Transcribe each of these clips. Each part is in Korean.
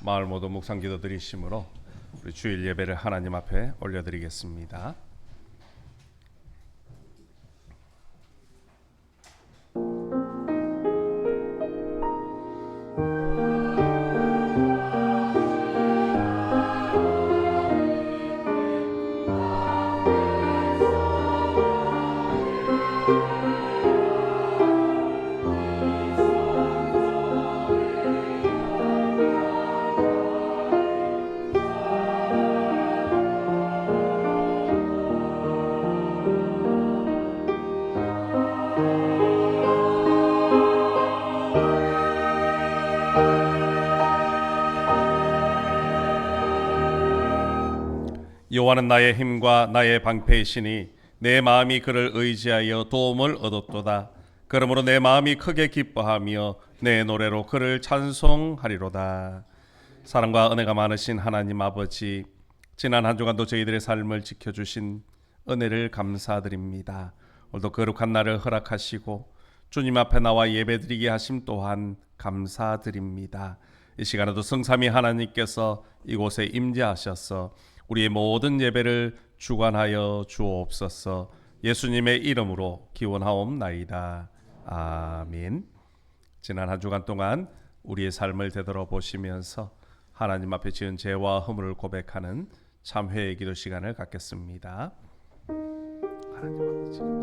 마을 모두 묵상기도 드리심으로 우리 주일 예배를 하나님 앞에 올려드리겠습니다. 여호와는 나의 힘과 나의 방패이시니 내 마음이 그를 의지하여 도움을 얻었도다. 그러므로 내 마음이 크게 기뻐하며 내 노래로 그를 찬송하리로다. 사랑과 은혜가 많으신 하나님 아버지, 지난 한 주간도 저희들의 삶을 지켜주신 은혜를 감사드립니다. 오늘도 거룩한 날을 허락하시고 주님 앞에 나와 예배드리게 하심 또한 감사드립니다. 이 시간에도 성삼위 하나님께서 이곳에 임재하셔서 우리의 모든 예배를 주관하여 주옵소서. 예수님의 이름으로 기원하옵나이다. 아멘. 지난 한 주간 동안 우리의 삶을 되돌아보시면서 하나님 앞에 지은 죄와 허물을 고백하는 참회의 기도 시간을 갖겠습니다. 하나님 앞에 지금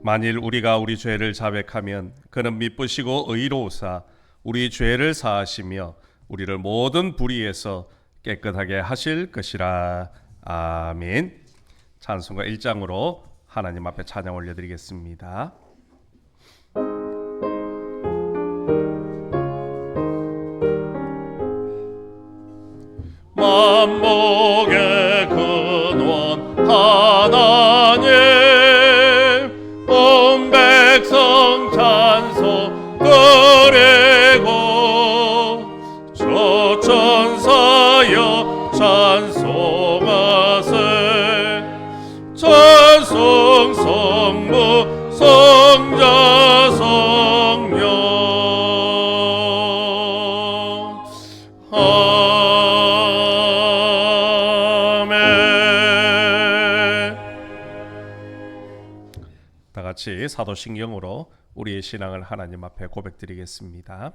만일 우리가 우리 죄를 자백하면 그는 미쁘시고 의로우사 우리 죄를 사하시며 우리를 모든 불의에서 깨끗하게 하실 것이라. 아멘. 찬송가 1장으로 하나님 앞에 찬양 올려드리겠습니다. 만복의 근원 하나님, 백성 찬송 그리고 저 천사여 찬송하세. 찬송 성부 성자 성령. 아멘. 다 같이 사도신경으로 우리의 신앙을 하나님 앞에 고백드리겠습니다.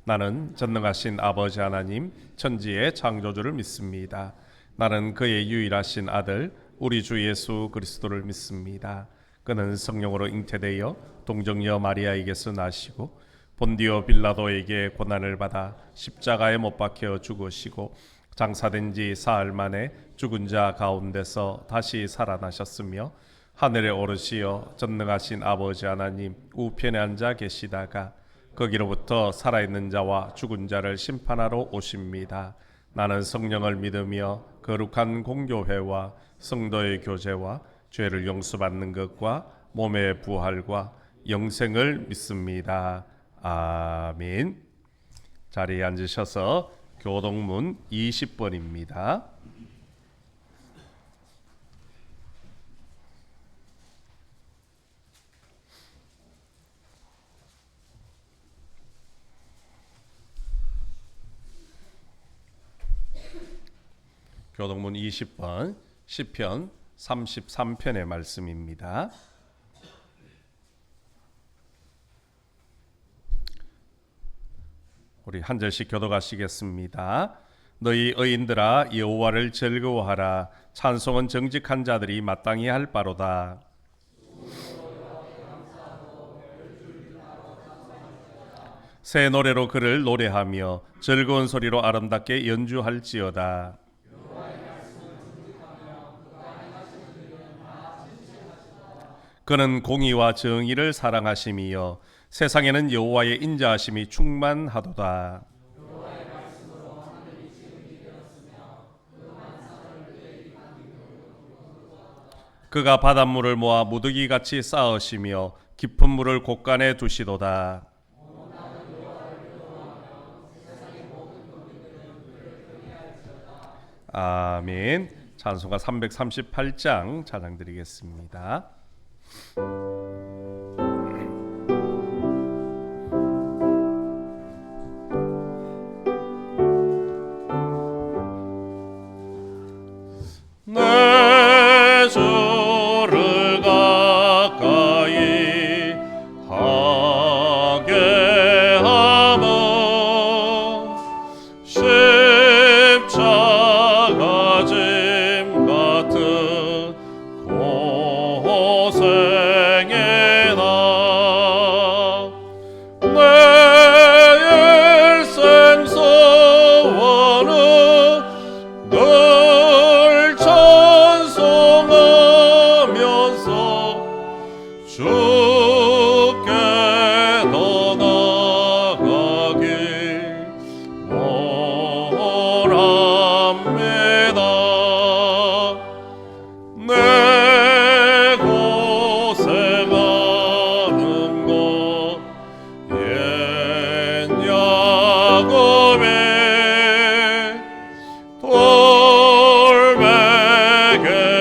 나는 전능하신 아버지 하나님 천지의 창조주를 믿습니다. 나는 그의 유일하신 아들 우리 주 예수 그리스도를 믿습니다. 그는 성령으로 잉태되어 동정녀 마리아에게서 나시고 본디오 빌라도에게 고난을 받아 십자가에 못 박혀 죽으시고 장사된 지 사흘 만에 죽은 자 가운데서 다시 살아나셨으며 하늘에 오르시어 전능하신 아버지 하나님 우편에 앉아 계시다가 거기로부터 살아있는 자와 죽은 자를 심판하러 오십니다. 나는 성령을 믿으며 거룩한 공교회와 성도의 교제와 죄를 용서받는 것과 몸의 부활과 영생을 믿습니다. 아멘. 자리에 앉으셔서 교동문 20번입니다. 교동문 20번 시편 33편의 말씀입니다. 우리 한 절씩 교독하시겠습니다. 너희 의인들아 여호와를 즐거워하라. 찬송은 정직한 자들이 마땅히 할 바로다. 새 노래로 그를 노래하며 즐거운 소리로 아름답게 연주할지어다. 그는 공의와 정의를 사랑하심이여 세상에는 여호와의 인자하심이 충만하도다. 그가 바닷물을 모아 무더기같이 쌓으시며 깊은 물을 곳간에 두시도다. 아멘. 찬송가 338장 찬양드리겠습니다. 내 주를 가까이 하게 하며 십자가 짐 같은 고생에 나 내 일생 소원은 늘 찬송하면서 주께 더 나아가길 원합니다. 내 고생하는 것 옛 야곱의 돌베개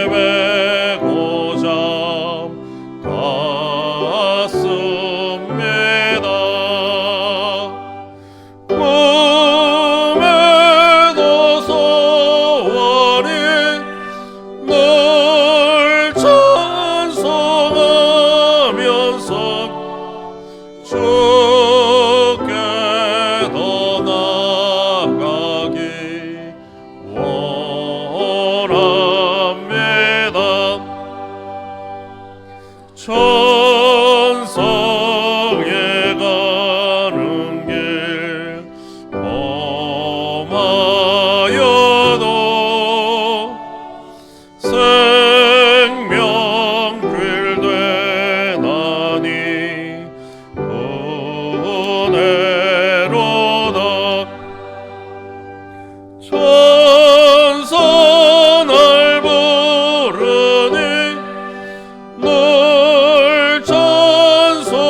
메고 잠갔습니다. 꿈에도 소원이 늘 찬송하면서 주께 더 나아가기 원합니다. 천성에 가는 길 험하여도 생명길 되나니 은혜로다. 천사 날 부르니 늘 찬송하면서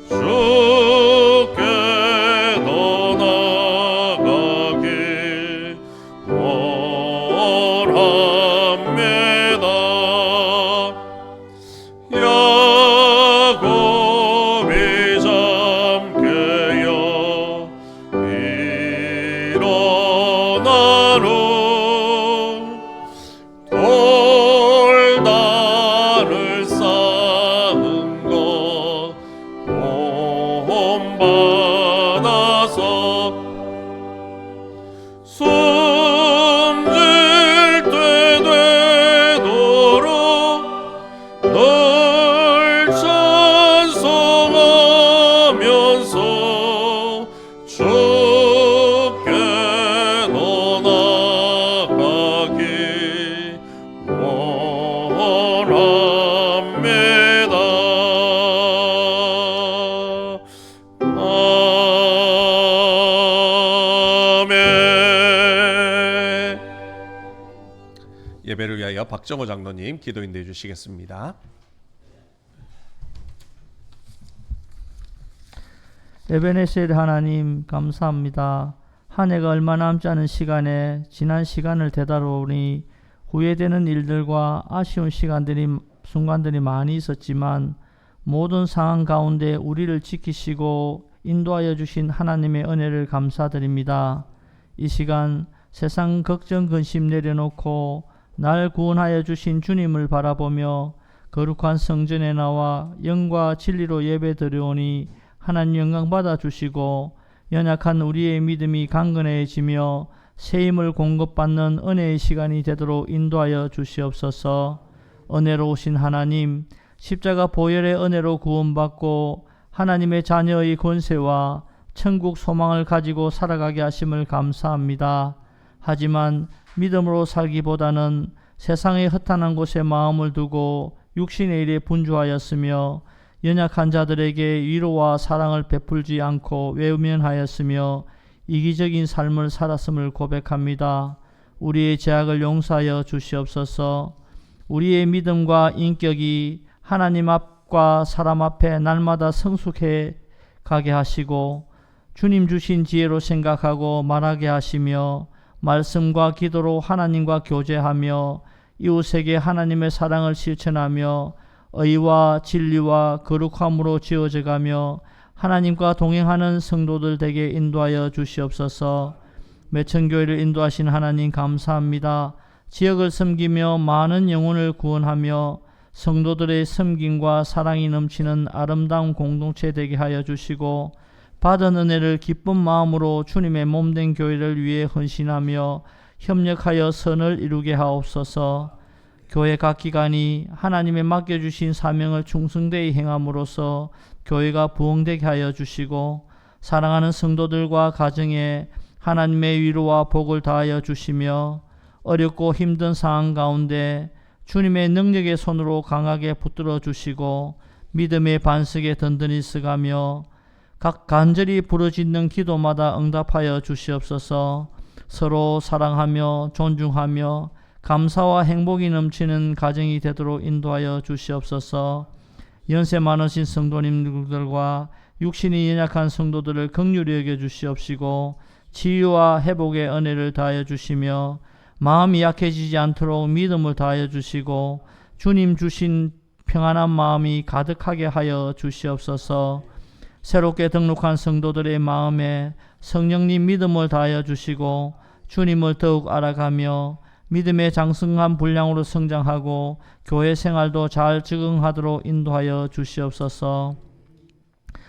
주께 더 나아가기 원합니다. 야곱이 잠깨어 일어나루 돌단을 쌓은 것 본받아서 숨질 때 되도록 늘 찬송하면서 주께 더 나아가기 원합니다. 아멘. 예배를 위하여 박정호 장로님 기도 인도해 주시겠습니다. 에베네셀 하나님 감사합니다. 한 해가 얼마 남지 않은 시간에 지난 시간을 되돌아보니 후회되는 일들과 아쉬운 순간들이 많이 있었지만 모든 상황 가운데 우리를 지키시고 인도하여 주신 하나님의 은혜를 감사드립니다. 이 시간 세상 걱정 근심 내려놓고 날 구원하여 주신 주님을 바라보며 거룩한 성전에 나와 영과 진리로 예배 드려오니 하나님 영광 받아 주시고 연약한 우리의 믿음이 강건해지며 새 힘을 공급받는 은혜의 시간이 되도록 인도하여 주시옵소서. 은혜로우신 하나님, 십자가 보혈의 은혜로 구원받고 하나님의 자녀의 권세와 천국 소망을 가지고 살아가게 하심을 감사합니다. 하지만 믿음으로 살기보다는 세상의 허탄한 곳에 마음을 두고 육신의 일에 분주하였으며 연약한 자들에게 위로와 사랑을 베풀지 않고 외면하였으며 이기적인 삶을 살았음을 고백합니다. 우리의 죄악을 용서하여 주시옵소서. 우리의 믿음과 인격이 하나님 앞과 사람 앞에 날마다 성숙해 가게 하시고 주님 주신 지혜로 생각하고 말하게 하시며 말씀과 기도로 하나님과 교제하며 이웃에게 하나님의 사랑을 실천하며 의와 진리와 거룩함으로 지어져 가며 하나님과 동행하는 성도들 되게 인도하여 주시옵소서. 매천교회를 인도하신 하나님 감사합니다. 지역을 섬기며 많은 영혼을 구원하며 성도들의 섬김과 사랑이 넘치는 아름다운 공동체 되게 하여 주시고 받은 은혜를 기쁜 마음으로 주님의 몸된 교회를 위해 헌신하며 협력하여 선을 이루게 하옵소서. 교회 각 기관이 하나님의 맡겨주신 사명을 충성되이 행함으로써 교회가 부흥되게 하여 주시고 사랑하는 성도들과 가정에 하나님의 위로와 복을 다하여 주시며 어렵고 힘든 상황 가운데 주님의 능력의 손으로 강하게 붙들어 주시고 믿음의 반석에 든든히 서가며 각 간절히 부르짖는 기도마다 응답하여 주시옵소서. 서로 사랑하며 존중하며 감사와 행복이 넘치는 가정이 되도록 인도하여 주시옵소서. 연세 많으신 성도님들과 육신이 연약한 성도들을 긍휼히 여겨 주시옵시고 치유와 회복의 은혜를 다하여 주시며 마음이 약해지지 않도록 믿음을 다하여 주시고 주님 주신 평안한 마음이 가득하게 하여 주시옵소서. 새롭게 등록한 성도들의 마음에 성령님 믿음을 다하여 주시고 주님을 더욱 알아가며 믿음의 장성한 분량으로 성장하고 교회 생활도 잘 적응하도록 인도하여 주시옵소서.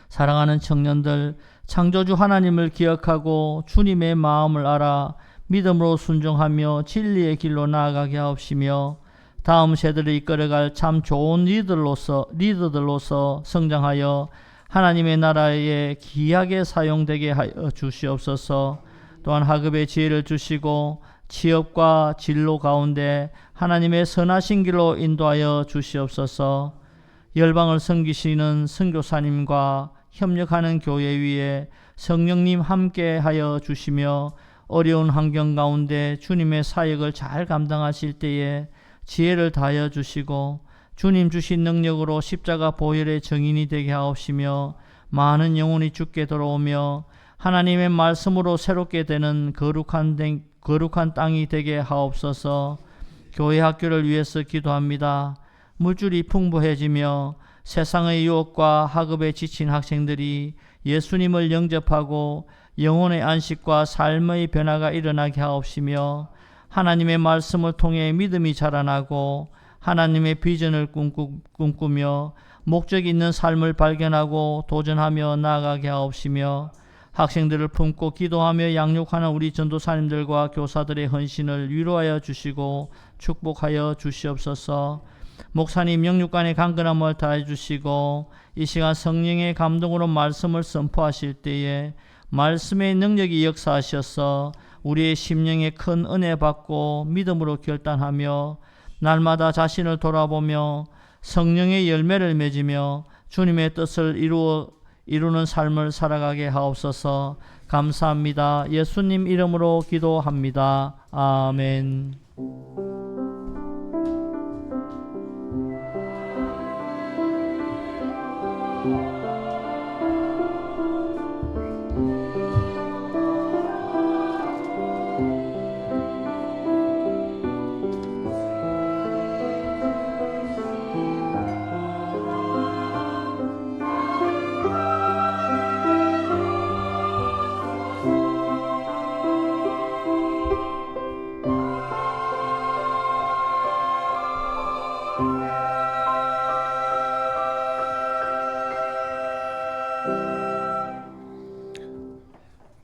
사랑하는 청년들, 창조주 하나님을 기억하고 주님의 마음을 알아 믿음으로 순종하며 진리의 길로 나아가게 하옵시며 다음 세대를 이끌어갈 참 좋은 리더들로서 성장하여 하나님의 나라에 귀하게 사용되게 하여 주시옵소서. 또한 학업의 지혜를 주시고 취업과 진로 가운데 하나님의 선하신 길로 인도하여 주시옵소서. 열방을 섬기시는 선교사님과 협력하는 교회 위에 성령님 함께 하여 주시며 어려운 환경 가운데 주님의 사역을 잘 감당하실 때에 지혜를 다하여 주시고 주님 주신 능력으로 십자가 보혈의 증인이 되게 하옵시며 많은 영혼이 주께 들어오며 하나님의 말씀으로 새롭게 되는 거룩한 땅이 되게 하옵소서. 교회 학교를 위해서 기도합니다. 물질이 풍부해지며 세상의 유혹과 학업에 지친 학생들이 예수님을 영접하고 영혼의 안식과 삶의 변화가 일어나게 하옵시며 하나님의 말씀을 통해 믿음이 자라나고 하나님의 비전을 꿈꾸며 목적 있는 삶을 발견하고 도전하며 나아가게 하옵시며 학생들을 품고 기도하며 양육하는 우리 전도사님들과 교사들의 헌신을 위로하여 주시고 축복하여 주시옵소서. 목사님 영육간의 강건함을 다해 주시고 이 시간 성령의 감동으로 말씀을 선포하실 때에 말씀의 능력이 역사하셔서 우리의 심령에 큰 은혜 받고 믿음으로 결단하며 날마다 자신을 돌아보며 성령의 열매를 맺으며 주님의 뜻을 이루는 삶을 살아가게 하옵소서. 감사합니다. 예수님 이름으로 기도합니다. 아멘.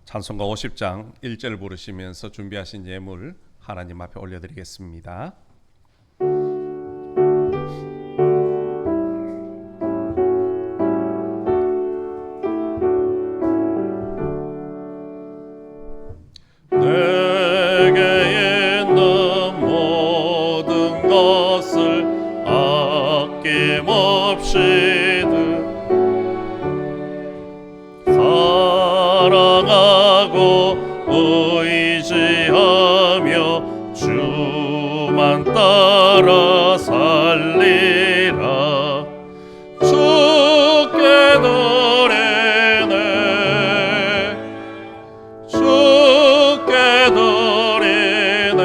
찬송가 50장 1절 부르시면서 준비하신 예물 하나님 앞에 올려드리겠습니다. 내게 있는 모든 것을 아낌없이 사랑하고 의지하며 주만 따라 살리라. 주께 드리네 주께 드리네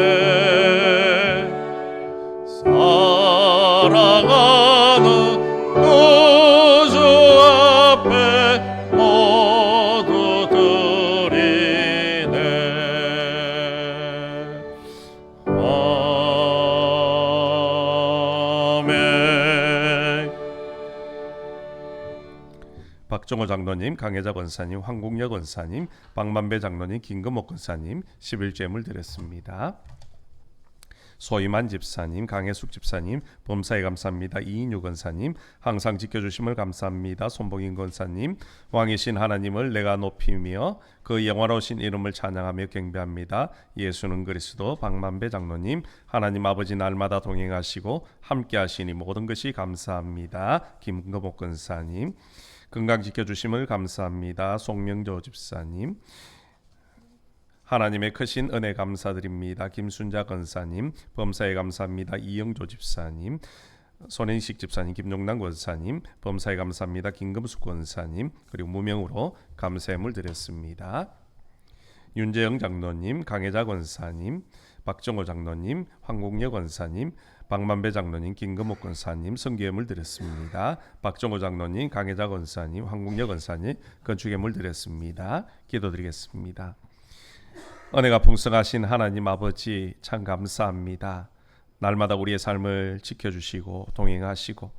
사랑하는 구주 앞에 모두 드리네. 아멘. 박정호 장로님, 강혜자 권사님, 황국여 권사님, 박만배 장로님, 김금옥 권사님 11제물 드렸습니다. 소임한 집사님, 강혜숙 집사님, 범사에 감사합니다. 이인유 권사님, 항상 지켜주심을 감사합니다. 손봉인 권사님, 왕이신 하나님을 내가 높이며 그 영화로우신 이름을 찬양하며 경배합니다. 예수는 그리스도. 박만배 장로님, 하나님 아버지 날마다 동행하시고 함께하시니 모든 것이 감사합니다. 김금옥 권사님, 건강 지켜주심을 감사합니다. 송명조 집사님, 하나님의 크신 은혜 감사드립니다. 김순자 권사님, 범사에 감사합니다. 이영조 집사님, 손행식 집사님, 김용남 권사님, 범사에 감사합니다. 김금숙 권사님, 그리고 무명으로 감사함을 드렸습니다. 윤재영 장로님, 강혜자 권사님, 박정호 장로님, 황국여 권사님, 박만배 장로님, 김금옥 권사님 성기예물 드렸습니다. 박정호 장로님, 강혜자 권사님, 황국여 권사님 건축예물 드렸습니다. 기도드리겠습니다. 은혜가 풍성하신 하나님 아버지 참 감사합니다. 날마다 우리의 삶을 지켜주시고 동행하시고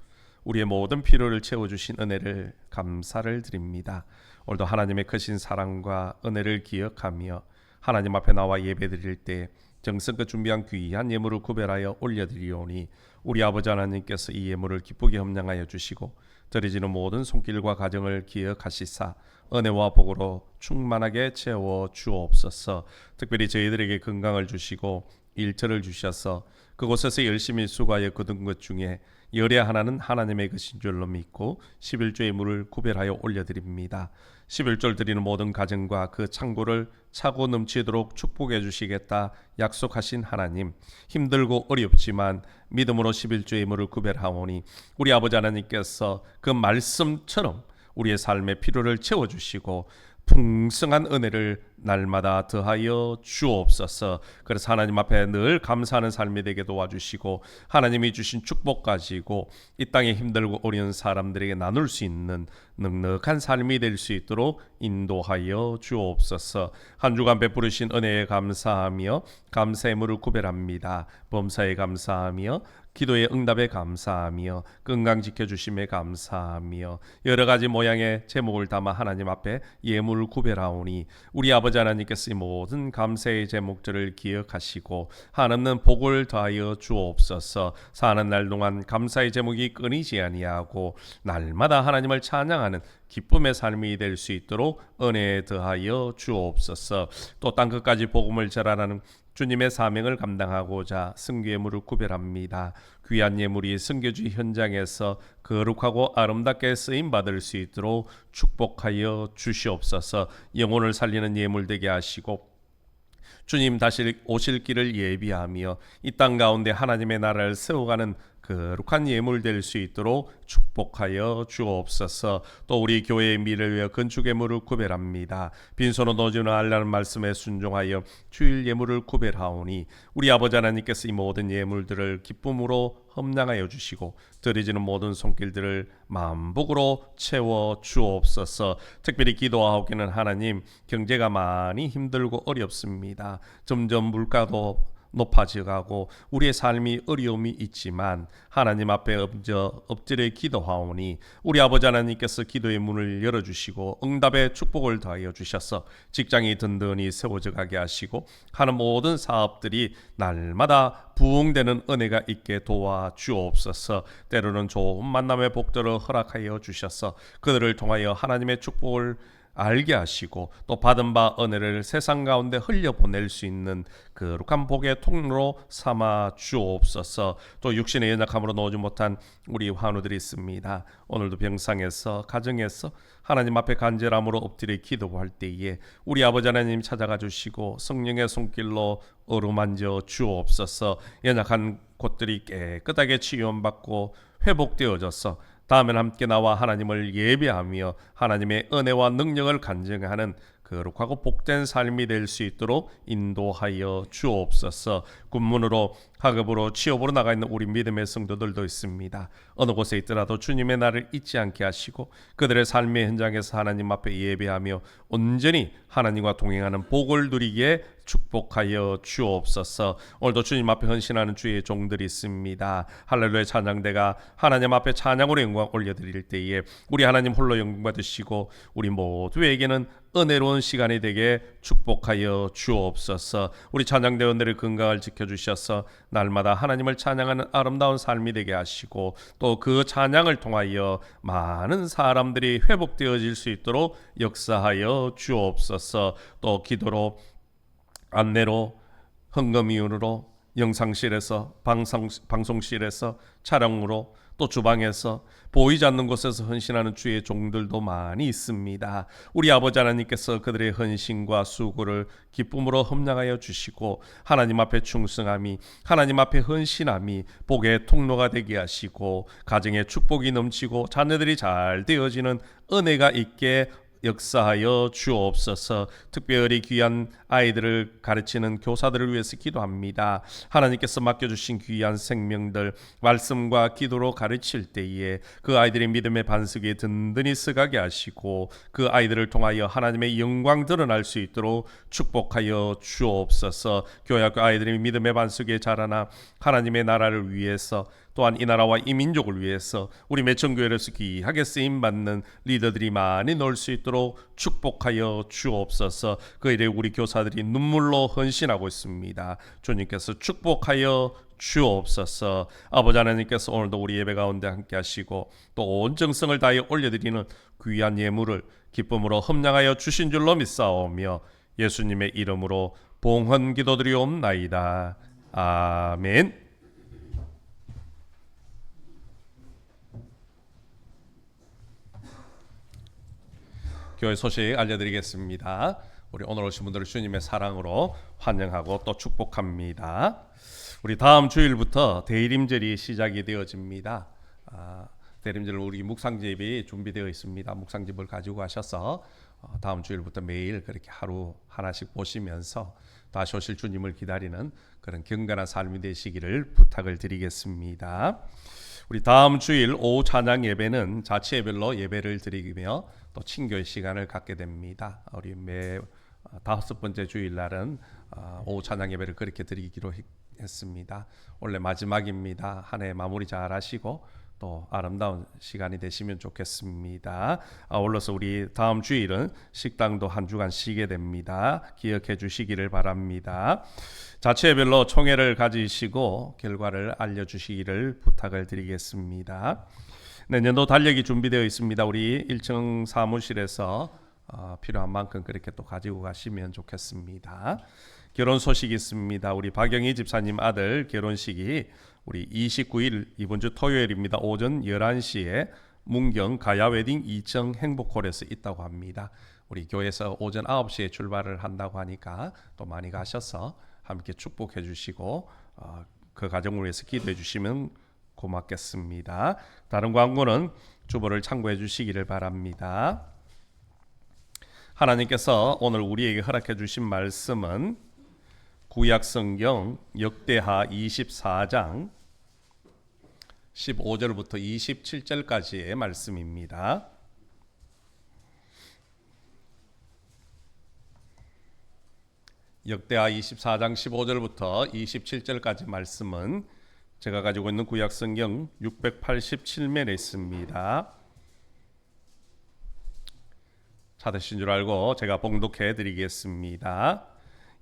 우리의 모든 필요를 채워주신 은혜를 감사를 드립니다. 오늘도 하나님의 크신 사랑과 은혜를 기억하며 하나님 앞에 나와 예배드릴 때 정성껏 준비한 귀한 예물을 구별하여 올려드리오니 우리 아버지 하나님께서 이 예물을 기쁘게 협량하여 주시고 드려지는 모든 손길과 가정을 기억하시사 은혜와 복으로 충만하게 채워 주옵소서. 특별히 저희들에게 건강을 주시고 일처를 주셔서 그곳에서 열심히 수고하여 거둔 것 중에 열의 하나는 하나님의 것인 줄로 믿고 11조의 물을 구별하여 올려드립니다. 11조를 드리는 모든 가정과 그 창고를 차고 넘치도록 축복해 주시겠다 약속하신 하나님, 힘들고 어렵지만 믿음으로 11조의 물을 구별하오니 우리 아버지 하나님께서 그 말씀처럼 우리의 삶의 필요를 채워주시고 풍성한 은혜를 날마다 더하여 주옵소서. 그래서 하나님 앞에 늘 감사하는 삶이 되게 도와주시고 하나님이 주신 축복 가지고 이 땅에 힘들고 어려운 사람들에게 나눌 수 있는 넉넉한 삶이 될 수 있도록 인도하여 주옵소서. 한 주간 베푸르신 은혜에 감사하며 감사의 물을 구별합니다. 범사에 감사하며 기도의 응답에 감사하며 건강 지켜주심에 감사하며 여러 가지 모양의 제목을 담아 하나님 앞에 예물을 구별하오니 우리 아버지 하나님께서 이 모든 감사의 제목들을 기억하시고 한없는 복을 더하여 주옵소서. 사는 날 동안 감사의 제목이 끊이지 아니하고 날마다 하나님을 찬양하는 기쁨의 삶이 될 수 있도록 은혜에 더하여 주옵소서. 또 땅끝까지 복음을 전하는 주님의 사명을 감당하고자 승규예물을 구별합니다. 귀한 예물이 승교주 현장에서 거룩하고 아름답게 쓰임받을 수 있도록 축복하여 주시옵소서. 영혼을 살리는 예물 되게 하시고 주님 다시 오실 길을 예비하며 이 땅 가운데 하나님의 나라를 세워가는 거룩한 예물 될 수 있도록 축복하여 주옵소서. 또 우리 교회의 미래를 위해 건축 예물을 구별합니다. 빈손으로 노지는 알라는 말씀에 순종하여 주일 예물을 구별하오니 우리 아버지 하나님께서 이 모든 예물들을 기쁨으로 험량하여 주시고 드려지는 모든 손길들을 만복으로 채워 주옵소서. 특별히 기도하옵기는 하나님, 경제가 많이 힘들고 어렵습니다. 점점 물가도 높아져가고 우리의 삶이 어려움이 있지만 하나님 앞에 엎드려 기도하오니 우리 아버지 하나님께서 기도의 문을 열어주시고 응답의 축복을 더하여 주셔서 직장이 든든히 세워져 가게 하시고 하는 모든 사업들이 날마다 부흥되는 은혜가 있게 도와주옵소서. 때로는 좋은 만남의 복들을 허락하여 주셔서 그들을 통하여 하나님의 축복을 알게 하시고 또 받은 바 은혜를 세상 가운데 흘려보낼 수 있는 거룩한 복의 통로로 삼아 주옵소서. 또 육신의 연약함으로 나오지 못한 우리 환우들이 있습니다. 오늘도 병상에서 가정에서 하나님 앞에 간절함으로 엎드려 기도할 때에 우리 아버지 하나님 찾아가 주시고 성령의 손길로 어루만져 주옵소서. 연약한 곳들이 깨끗하게 치유받고 회복되어져서 다음엔 함께 나와 하나님을 예배하며 하나님의 은혜와 능력을 간증하는 거룩하고 복된 삶이 될 수 있도록 인도하여 주옵소서. 군문으로 학업으로 취업으로 나가 있는 우리 믿음의 성도들도 있습니다. 어느 곳에 있더라도 주님의 날을 잊지 않게 하시고 그들의 삶의 현장에서 하나님 앞에 예배하며 온전히 하나님과 동행하는 복을 누리게 축복하여 주옵소서. 오늘도 주님 앞에 헌신하는 주의 종들이 있습니다. 할렐루야 찬양대가 하나님 앞에 찬양으로 영광 올려드릴 때에 우리 하나님 홀로 영광 받으시고 우리 모두에게는 은혜로운 시간이 되게 축복하여 주옵소서. 우리 찬양대원들의 건강을 지켜주셔서 날마다 하나님을 찬양하는 아름다운 삶이 되게 하시고 또 그 찬양을 통하여 많은 사람들이 회복되어질 수 있도록 역사하여 주옵소서. 또 기도로 안내로 헌금이윤으로 영상실에서 방송실에서 촬영으로 또 주방에서 보이지 않는 곳에서 헌신하는 주의 종들도 많이 있습니다. 우리 아버지 하나님께서 그들의 헌신과 수고를 기쁨으로 험량하여 주시고 하나님 앞에 충성함이 하나님 앞에 헌신함이 복의 통로가 되게 하시고 가정에 축복이 넘치고 자녀들이 잘 되어지는 은혜가 있게 역사하여 주옵소서. 특별히 귀한 아이들을 가르치는 교사들을 위해서 기도합니다. 하나님께서 맡겨주신 귀한 생명들 말씀과 기도로 가르칠 때에 그 아이들의 믿음의 반석에 든든히 서가게 하시고 그 아이들을 통하여 하나님의 영광 드러날 수 있도록 축복하여 주옵소서. 교회학교 아이들의 믿음의 반석에 자라나 하나님의 나라를 위해서 또한 이 나라와 이 민족을 위해서 우리 매천교회에서 귀하게 쓰임받는 리더들이 많이 놀 수 있도록 축복하여 주옵소서. 그 일에 우리 교사들이 눈물로 헌신하고 있습니다. 주님께서 축복하여 주옵소서. 아버지 하나님께서 오늘도 우리 예배 가운데 함께 하시고 또 온 정성을 다하여 올려드리는 귀한 예물을 기쁨으로 험량하여 주신 줄로 믿사오며 예수님의 이름으로 봉헌 기도드리옵나이다. 아멘. 교회 소식 알려드리겠습니다. 우리 오늘 오신 분들을 주님의 사랑으로 환영하고 또 축복합니다. 우리 다음 주일부터 대림절이 시작이 되어집니다. 대림절 우리 묵상집이 준비되어 있습니다. 묵상집을 가지고 가셔서 다음 주일부터 매일 그렇게 하루 하나씩 보시면서 다시 오실 주님을 기다리는 그런 경건한 삶이 되시기를 부탁을 드리겠습니다. 우리 다음 주일 오후 찬양 예배는 자치예별로 예배를 드리며 또 친교의 시간을 갖게 됩니다. 우리 매 5번째 주일날은 오후 찬양 예배를 그렇게 드리기로 했습니다. 원래 마지막입니다. 한 해 마무리 잘 하시고 또 아름다운 시간이 되시면 좋겠습니다. 아울러서 우리 다음 주일은 식당도 한 주간 쉬게 됩니다. 기억해 주시기를 바랍니다. 자체별로 총회를 가지시고 결과를 알려주시기를 부탁을 드리겠습니다. 내년도 달력이 준비되어 있습니다. 우리 1층 사무실에서 필요한 만큼 그렇게 또 가지고 가시면 좋겠습니다. 결혼 소식이 있습니다. 우리 박영희 집사님 아들 결혼식이 우리 29일 이번 주 토요일입니다. 오전 11시에 문경 가야웨딩 2층 행복홀에서 있다고 합니다. 우리 교회에서 오전 9시에 출발을 한다고 하니까 또 많이 가셔서 함께 축복해 주시고 그 가정을 위해서 기도해 주시면 고맙겠습니다. 다른 광고는 주보를 참고해 주시기를 바랍니다. 하나님께서 오늘 우리에게 허락해 주신 말씀은 구약성경 역대하 24장 15절부터 27절까지의 말씀입니다. 역대하 24장 15절부터 27절까지 말씀은 제가 가지고 있는 구약 성경 687면에 있습니다. 찾으신 줄 알고 제가 봉독해 드리겠습니다.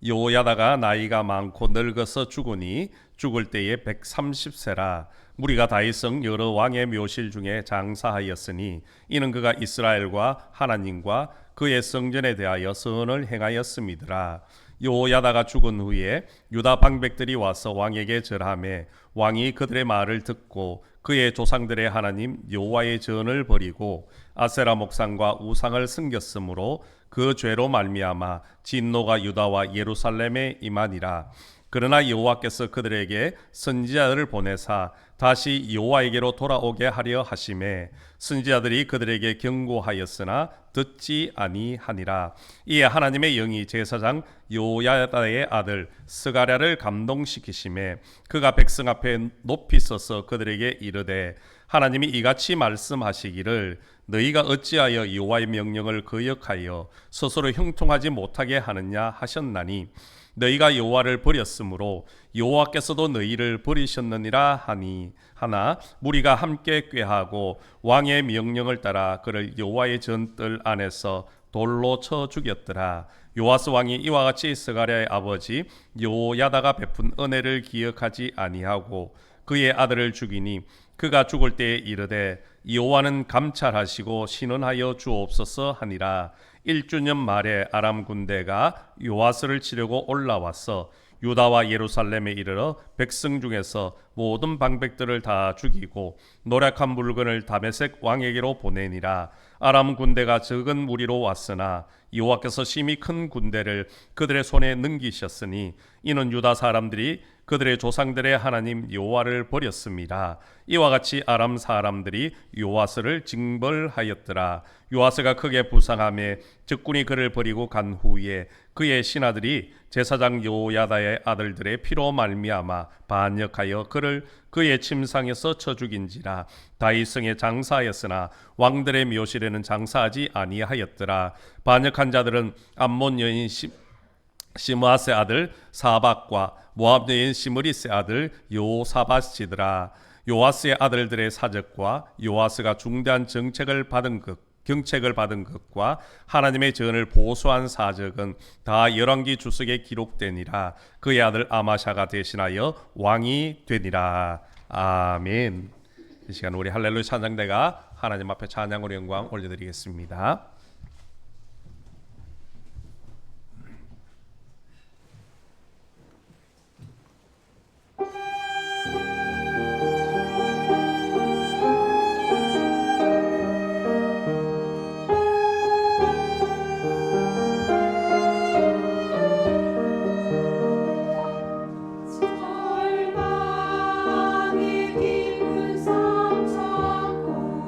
여호야다가 나이가 많고 늙어서 죽으니 죽을 때에 130세라. 무리가 다윗성 여러 왕의 묘실 중에 장사하였으니 이는 그가 이스라엘과 하나님과 그의 성전에 대하여 선을 행하였음이더라. 여호야다가 죽은 후에 유다 방백들이 와서 왕에게 절하매 왕이 그들의 말을 듣고 그의 조상들의 하나님 여호와의 전을 버리고 아세라 목상과 우상을 섬겼으므로 그 죄로 말미암아 진노가 유다와 예루살렘에 임하니라. 그러나 여호와께서 그들에게 선지자들을 보내사 다시 여호와에게로 돌아오게 하려 하심에 선지자들이 그들에게 경고하였으나 듣지 아니하니라. 이에 하나님의 영이 제사장 여호야다의 아들 스가랴를 감동시키심에 그가 백성 앞에 높이 서서 그들에게 이르되 하나님이 이같이 말씀하시기를 너희가 어찌하여 여호와의 명령을 거역하여 스스로 형통하지 못하게 하느냐 하셨나니 너희가 여호와를 버렸으므로 여호와께서도 너희를 버리셨느니라 하나 무리가 함께 꾀하고 왕의 명령을 따라 그를 여호와의 전뜰 안에서 돌로 쳐 죽였더라. 요아스 왕이 이와 같이 스가랴의 아버지 여호야다가 베푼 은혜를 기억하지 아니하고 그의 아들을 죽이니 그가 죽을 때에 이르되 여호와는 감찰하시고 신원하여 주옵소서 하니라. 1주년 말에 아람 군대가 요아스를 치려고 올라와서 유다와 예루살렘에 이르러 백성 중에서 모든 방백들을 다 죽이고 노략한 물건을 다메섹 왕에게로 보내니라. 아람 군대가 적은 무리로 왔으나 여호와께서 심히 큰 군대를 그들의 손에 넘기셨으니 이는 유다 사람들이 그들의 조상들의 하나님 여호와를 버렸습니다. 이와 같이 아람 사람들이 요아스를 징벌하였더라. 요아스가 크게 불쌍하며 적군이 그를 버리고 간 후에 그의 신하들이 제사장 여호야다의 아들들의 피로 말미암아 반역하여 그를 그의 침상에서 쳐 죽인지라. 다윗성에 장사하였으나 왕들의 묘실에는 장사하지 아니하였더라. 반역한 자들은 암몬 여인 시므아스의 아들 사박과 모압 여인 시므리스의 아들 요사밧이더라. 요아스의 아들들의 사적과 요아스가 중대한 경책을 받은 것과 하나님의 전을 보수한 사적은 다 열왕기 주석에 기록되니라. 그의 아들 아마샤가 대신하여 왕이 되니라. 아멘. 이 시간 우리 할렐루야 찬양대가 하나님 앞에 찬양으로 영광 올려드리겠습니다. 절망의 깊은 삶 참고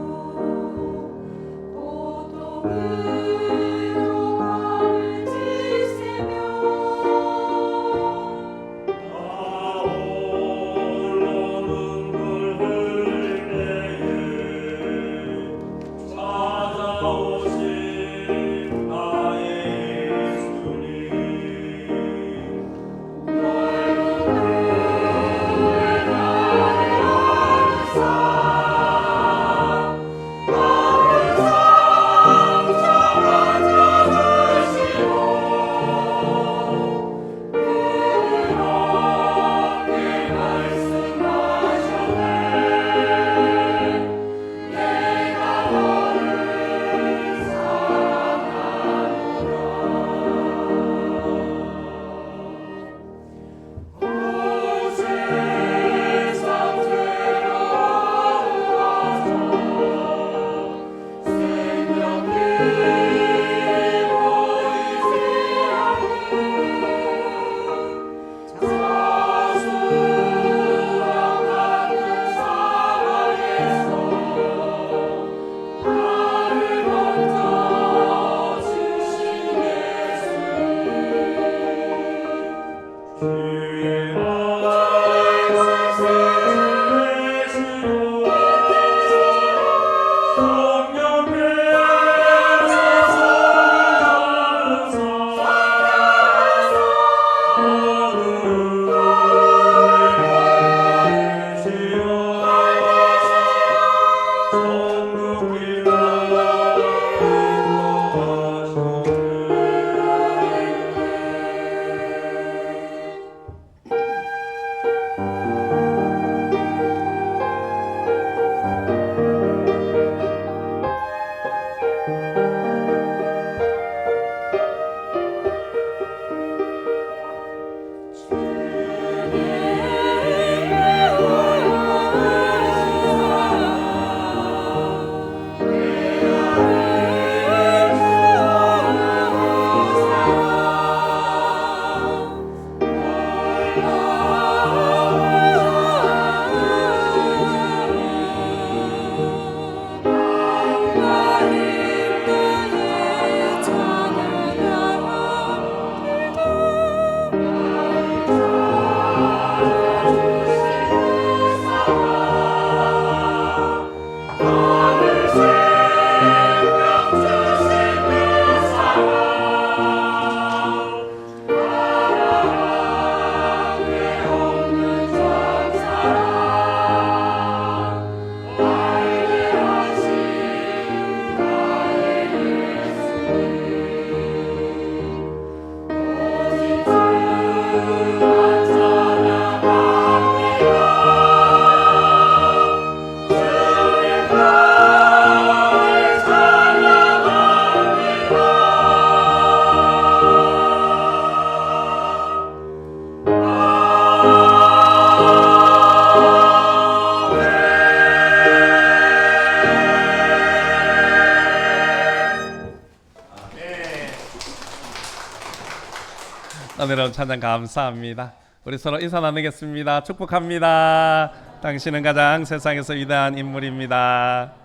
은혜로운 찬양 감사합니다. 우리 서로 인사 나누겠습니다. 축복합니다. 당신은 가장 세상에서 위대한 인물입니다.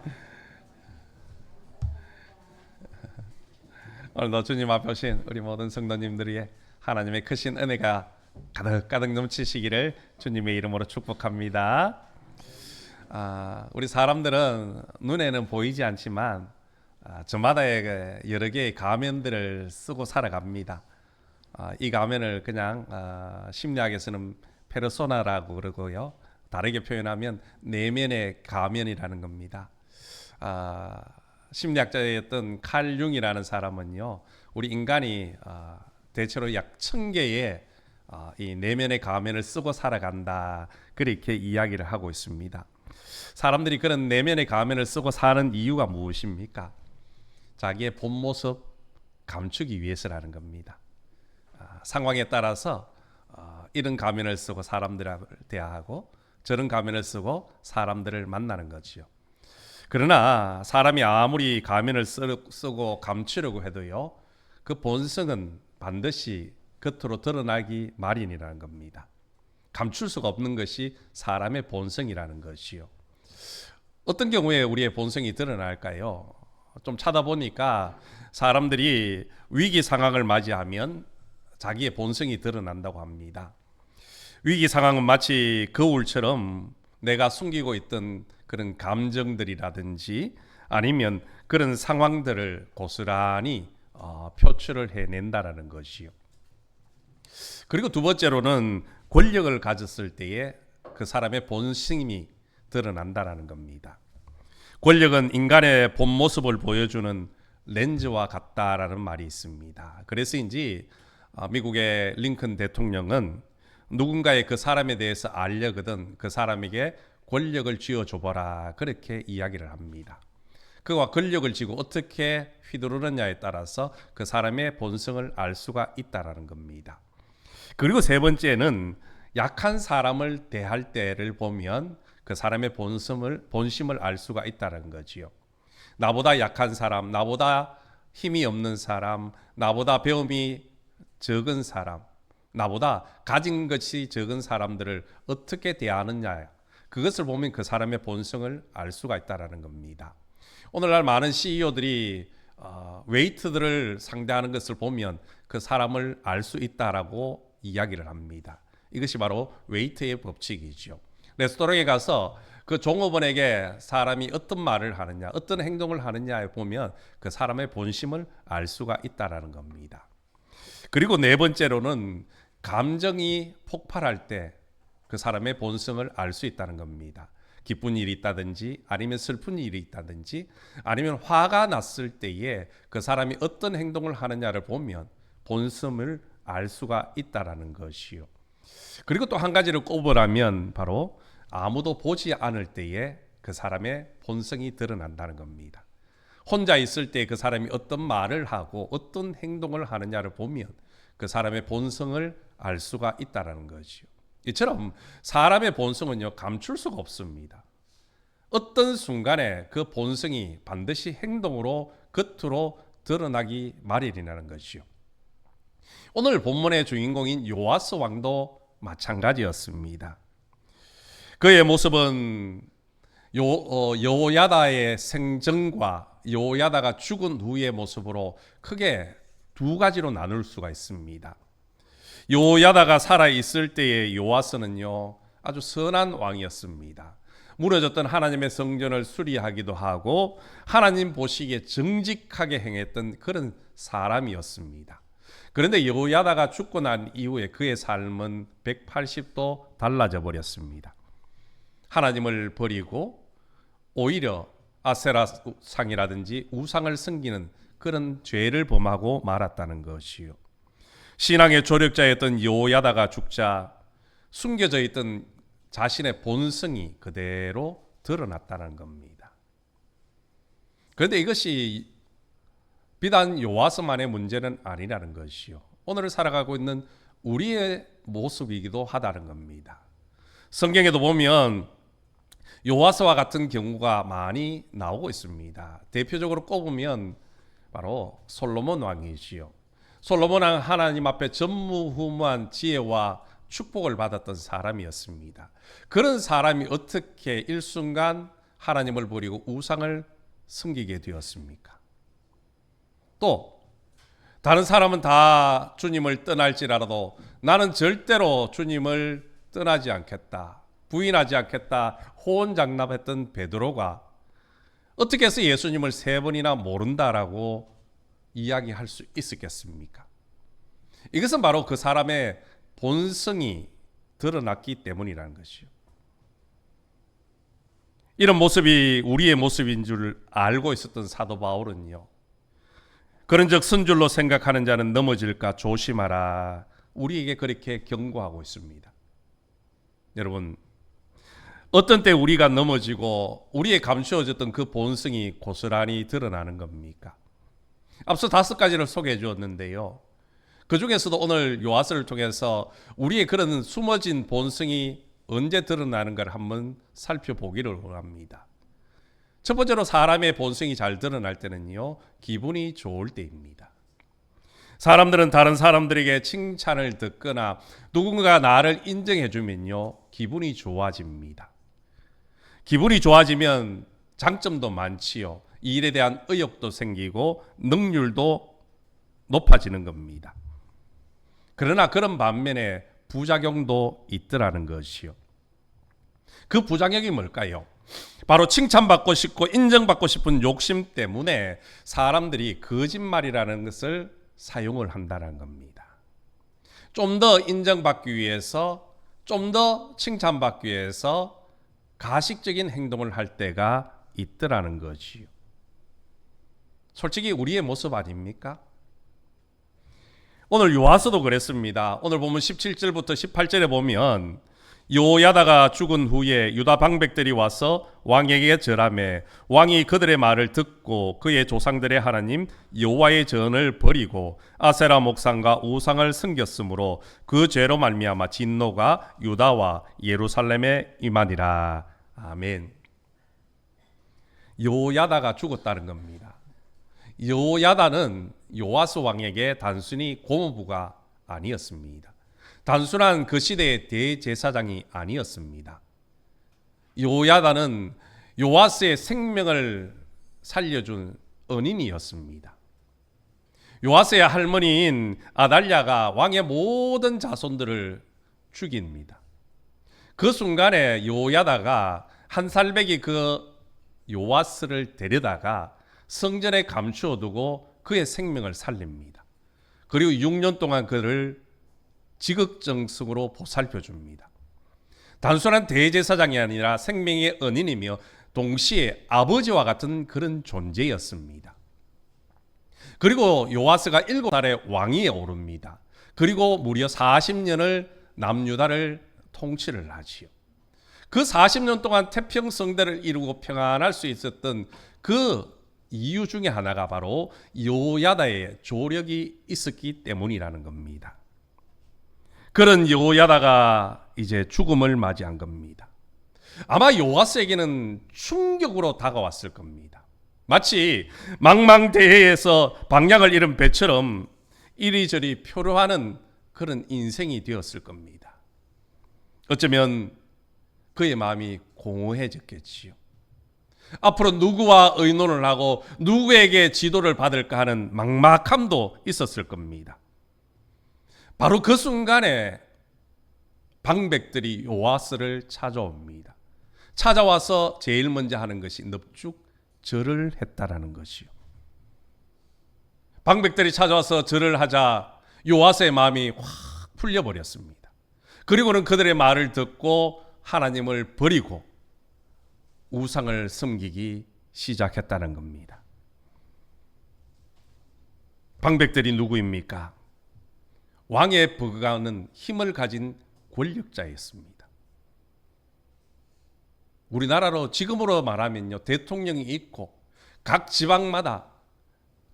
오늘도 주님 앞에 오신 우리 모든 성도님들이 하나님의 크신 은혜가 가득가득 넘치시기를 주님의 이름으로 축복합니다. 우리 사람들은 눈에는 보이지 않지만 저마다의 여러 개의 가면들을 쓰고 살아갑니다. 이 가면을 그냥 심리학에서는 페르소나라고 그러고요. 다르게 표현하면 내면의 가면이라는 겁니다. 심리학자였던 칼 융이라는 사람은요, 우리 인간이 대체로 약 1000개의 이 내면의 가면을 쓰고 살아간다, 그렇게 이야기를 하고 있습니다. 사람들이 그런 내면의 가면을 쓰고 사는 이유가 무엇입니까? 자기의 본 모습 감추기 위해서라는 겁니다. 상황에 따라서 이런 가면을 쓰고 사람들을 대하고 저런 가면을 쓰고 사람들을 만나는 거지요. 그러나 사람이 아무리 가면을 쓰고 감추려고 해도요, 그 본성은 반드시 겉으로 드러나기 마련이라는 겁니다. 감출 수가 없는 것이 사람의 본성이라는 것이요. 어떤 경우에 우리의 본성이 드러날까요? 좀 찾아보니까 사람들이 위기 상황을 맞이하면 자기의 본성이 드러난다고 합니다. 위기 상황은 마치 거울처럼 내가 숨기고 있던 그런 감정들이라든지 아니면 그런 상황들을 고스란히 표출을 해낸다라는 것이요. 그리고 두 번째로는 권력을 가졌을 때에 그 사람의 본성이 드러난다라는 겁니다. 권력은 인간의 본 모습을 보여주는 렌즈와 같다라는 말이 있습니다. 그래서인지 미국의 링컨 대통령은 누군가의 그 사람에 대해서 알려거든 그 사람에게 권력을 쥐어줘보라, 그렇게 이야기를 합니다. 그와 권력을 쥐고 어떻게 휘두르느냐에 따라서 그 사람의 본성을 알 수가 있다라는 겁니다. 그리고 세 번째는 약한 사람을 대할 때를 보면 그 사람의 본심을 알 수가 있다는 거지요. 나보다 약한 사람, 나보다 힘이 없는 사람, 나보다 배움이 적은 사람, 나보다 가진 것이 적은 사람들을 어떻게 대하느냐, 그것을 보면 그 사람의 본성을 알 수가 있다는 겁니다. 오늘날 많은 CEO들이 웨이트들을 상대하는 것을 보면 그 사람을 알 수 있다라고 이야기를 합니다. 이것이 바로 웨이트의 법칙이죠. 레스토랑에 가서 그 종업원에게 사람이 어떤 말을 하느냐, 어떤 행동을 하느냐에 보면 그 사람의 본심을 알 수가 있다라는 겁니다. 그리고 네 번째로는 감정이 폭발할 때 그 사람의 본성을 알 수 있다는 겁니다. 기쁜 일이 있다든지 아니면 슬픈 일이 있다든지 아니면 화가 났을 때에 그 사람이 어떤 행동을 하느냐를 보면 본성을 알 수가 있다라는 것이요. 그리고 또 한 가지를 꼽으라면 바로 아무도 보지 않을 때에 그 사람의 본성이 드러난다는 겁니다. 혼자 있을 때 그 사람이 어떤 말을 하고 어떤 행동을 하느냐를 보면 그 사람의 본성을 알 수가 있다는 것이요. 이처럼 사람의 본성은요, 감출 수가 없습니다. 어떤 순간에 그 본성이 반드시 행동으로 겉으로 드러나기 마련이라는 것이요. 오늘 본문의 주인공인 요아스 왕도 마찬가지였습니다. 그의 모습은 여호야다의 생전과 여호야다가 죽은 후의 모습으로 크게 두 가지로 나눌 수가 있습니다. 여호야다가 살아있을 때의 요아스는요, 아주 선한 왕이었습니다. 무너졌던 하나님의 성전을 수리하기도 하고 하나님 보시기에 정직하게 행했던 그런 사람이었습니다. 그런데 여호야다가 죽고 난 이후에 그의 삶은 180도 달라져 버렸습니다. 하나님을 버리고 오히려 아세라 상이라든지 우상을 섬기는 그런 죄를 범하고 말았다는 것이요. 신앙의 조력자였던 여호야다가 죽자 숨겨져 있던 자신의 본성이 그대로 드러났다는 겁니다. 그런데 이것이 비단 요아스만의 문제는 아니라는 것이요. 오늘 살아가고 있는 우리의 모습이기도 하다는 겁니다. 성경에도 보면 요아스와 같은 경우가 많이 나오고 있습니다. 대표적으로 꼽으면 바로 솔로몬 왕이지요. 솔로몬은 하나님 앞에 전무후무한 지혜와 축복을 받았던 사람이었습니다. 그런 사람이 어떻게 일순간 하나님을 버리고 우상을 섬기게 되었습니까? 또 다른 사람은 다 주님을 떠날지라도 나는 절대로 주님을 떠나지 않겠다, 부인하지 않겠다 호언장담했던 베드로가 어떻게 해서 예수님을 3번이나 모른다라고 이야기할 수 있었겠습니까? 이것은 바로 그 사람의 본성이 드러났기 때문이라는 것이요. 이런 모습이 우리의 모습인 줄 알고 있었던 사도 바울은요, 그런즉 선줄로 생각하는 자는 넘어질까 조심하라, 우리에게 그렇게 경고하고 있습니다. 여러분, 어떤 때 우리가 넘어지고 우리의 감추어졌던 그 본성이 고스란히 드러나는 겁니까? 앞서 5가지를 소개해 주었는데요, 그 중에서도 오늘 요하서를 통해서 우리의 그런 숨어진 본성이 언제 드러나는가를 한번 살펴보기를 원합니다. 첫 번째로 사람의 본성이 잘 드러날 때는요, 기분이 좋을 때입니다. 사람들은 다른 사람들에게 칭찬을 듣거나 누군가 나를 인정해 주면요, 기분이 좋아집니다. 기분이 좋아지면 장점도 많지요. 이 일에 대한 의욕도 생기고 능률도 높아지는 겁니다. 그러나 그런 반면에 부작용도 있더라는 것이요. 그 부작용이 뭘까요? 바로 칭찬받고 싶고 인정받고 싶은 욕심 때문에 사람들이 거짓말이라는 것을 사용을 한다는 겁니다. 좀 더 인정받기 위해서, 좀 더 칭찬받기 위해서 가식적인 행동을 할 때가 있더라는 것이요. 솔직히 우리의 모습 아닙니까? 오늘 요하서도 그랬습니다. 오늘 보면 17절부터 18절에 보면 요야다가 죽은 후에 유다 방백들이 와서 왕에게 절하매 왕이 그들의 말을 듣고 그의 조상들의 하나님 여호와의 전을 버리고 아세라 목상과 우상을 섬겼으므로 그 죄로 말미암아 진노가 유다와 예루살렘에 임하니라. 아멘. 요야다가 죽었다는 겁니다. 요야다는 요아스 왕에게 단순히 고모부가 아니었습니다. 단순한 그 시대의 대제사장이 아니었습니다. 요야다는 요아스의 생명을 살려준 은인이었습니다. 요아스의 할머니인 아달랴가 왕의 모든 자손들을 죽입니다. 그 순간에 요야다가 한 살배기 그 요아스를 데려다가 성전에 감추어 두고 그의 생명을 살립니다. 그리고 6년 동안 그를 지극정성으로 보살펴 줍니다. 단순한 대제사장이 아니라 생명의 은인이며 동시에 아버지와 같은 그런 존재였습니다. 그리고 요아스가 7살에 왕위에 오릅니다. 그리고 무려 40년을 남유다를 통치를 하지요. 그 40년 동안 태평성대를 이루고 평안할 수 있었던 그 이유 중에 하나가 바로 요야다의 조력이 있었기 때문이라는 겁니다. 그런 요야다가 이제 죽음을 맞이한 겁니다. 아마 요아스에게는 충격으로 다가왔을 겁니다. 마치 망망대해에서 방향을 잃은 배처럼 이리저리 표류하는 그런 인생이 되었을 겁니다. 어쩌면 그의 마음이 공허해졌겠지요. 앞으로 누구와 의논을 하고 누구에게 지도를 받을까 하는 막막함도 있었을 겁니다. 바로 그 순간에 방백들이 요아스를 찾아옵니다. 찾아와서 제일 먼저 하는 것이 넙죽 절을 했다라는 것이요. 방백들이 찾아와서 절을 하자 요아스의 마음이 확 풀려버렸습니다. 그리고는 그들의 말을 듣고 하나님을 버리고 우상을 섬기기 시작했다는 겁니다. 방백들이 누구입니까? 왕에 버거가는 힘을 가진 권력자였습니다. 우리나라로 지금으로 말하면요, 대통령이 있고 각 지방마다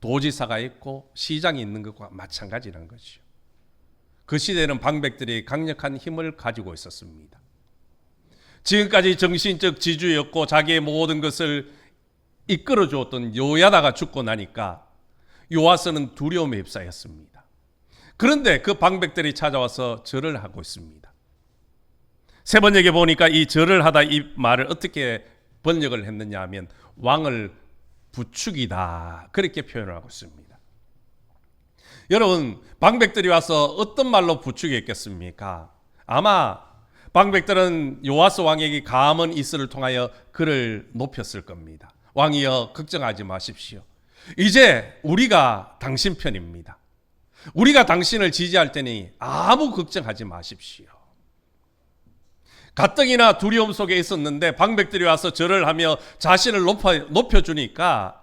도지사가 있고 시장이 있는 것과 마찬가지라는 것이죠. 그 시대에는 방백들이 강력한 힘을 가지고 있었습니다. 지금까지 정신적 지주였고 자기의 모든 것을 이끌어 주었던 요야다가 죽고 나니까 요아스는 두려움에 휩싸였습니다. 그런데 그 방백들이 찾아와서 절을 하고 있습니다. 세 번역에 보니까 이 절을 하다 이 말을 어떻게 번역을 했느냐 하면 왕을 부축이다, 그렇게 표현을 하고 있습니다. 여러분, 방백들이 와서 어떤 말로 부축했겠습니까? 아마 방백들은 요아스 왕에게 감언 이스를 통하여 그를 높였을 겁니다. 왕이여, 걱정하지 마십시오. 이제 우리가 당신 편입니다. 우리가 당신을 지지할 테니 아무 걱정하지 마십시오. 가뜩이나 두려움 속에 있었는데 방백들이 와서 절을 하며 자신을 높여주니까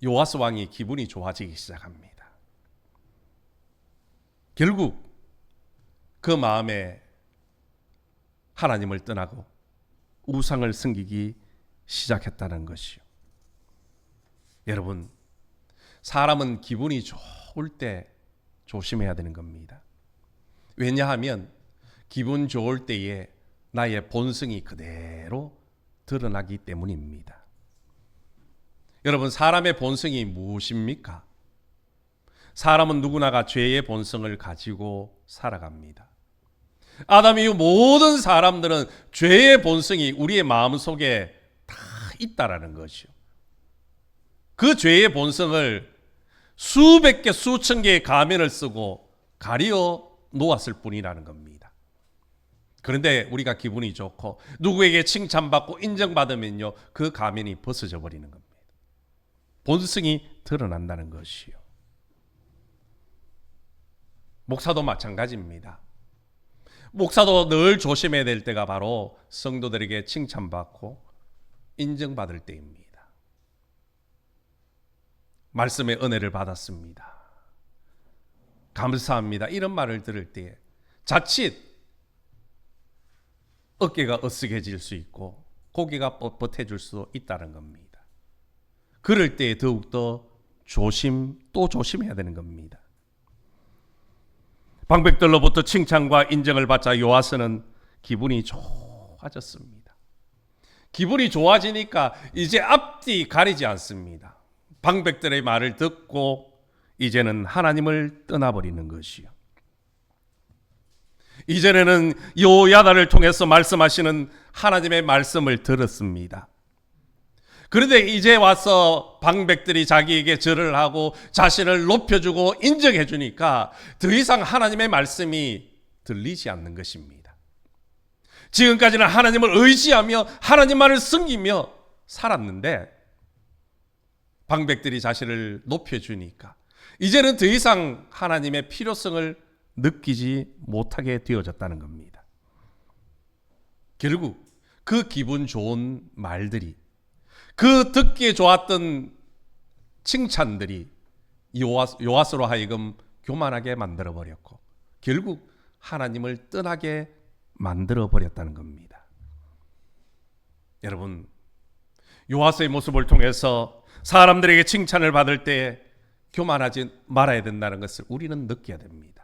요아스 왕이 기분이 좋아지기 시작합니다. 결국 그 마음에 하나님을 떠나고 우상을 섬기기 시작했다는 것이요. 여러분, 사람은 기분이 좋을 때 조심해야 되는 겁니다. 왜냐하면 기분 좋을 때에 나의 본성이 그대로 드러나기 때문입니다. 여러분, 사람의 본성이 무엇입니까? 사람은 누구나가 죄의 본성을 가지고 살아갑니다. 아담 이후 모든 사람들은 죄의 본성이 우리의 마음속에 다 있다라는 것이요. 그 죄의 본성을 수백 개, 수천 개의 가면을 쓰고 가려 놓았을 뿐이라는 겁니다. 그런데 우리가 기분이 좋고 누구에게 칭찬받고 인정받으면요, 그 가면이 벗어져 버리는 겁니다. 본성이 드러난다는 것이요. 목사도 마찬가지입니다. 목사도 늘 조심해야 될 때가 바로 성도들에게 칭찬받고 인정받을 때입니다. 말씀의 은혜를 받았습니다, 감사합니다, 이런 말을 들을 때에 자칫 어깨가 으쓱해질 수 있고 고개가 뻣뻣해질 수 있다는 겁니다. 그럴 때에 더욱더 또 조심해야 되는 겁니다. 방백들로부터 칭찬과 인정을 받자 요아스는 기분이 좋아졌습니다. 기분이 좋아지니까 이제 앞뒤 가리지 않습니다. 방백들의 말을 듣고 이제는 하나님을 떠나버리는 것이요. 이전에는 여호야다를 통해서 말씀하시는 하나님의 말씀을 들었습니다. 그런데 이제 와서 방백들이 자기에게 절을 하고 자신을 높여주고 인정해 주니까 더 이상 하나님의 말씀이 들리지 않는 것입니다. 지금까지는 하나님을 의지하며 하나님만을 섬기며 살았는데 방백들이 자신을 높여주니까 이제는 더 이상 하나님의 필요성을 느끼지 못하게 되어졌다는 겁니다. 결국 그 기분 좋은 말들이, 그 듣기에 좋았던 칭찬들이 요아스로 하여금 교만하게 만들어버렸고 결국 하나님을 떠나게 만들어버렸다는 겁니다. 여러분, 요아스의 모습을 통해서 사람들에게 칭찬을 받을 때 교만하지 말아야 된다는 것을 우리는 느껴야 됩니다.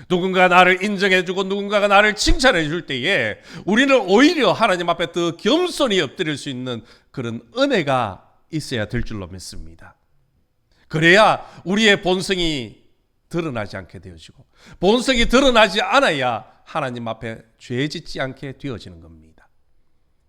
누군가 나를 인정해주고 누군가가 나를 칭찬해 줄 때에 우리는 오히려 하나님 앞에 더 겸손히 엎드릴 수 있는 그런 은혜가 있어야 될 줄로 믿습니다. 그래야 우리의 본성이 드러나지 않게 되어지고 본성이 드러나지 않아야 하나님 앞에 죄 짓지 않게 되어지는 겁니다.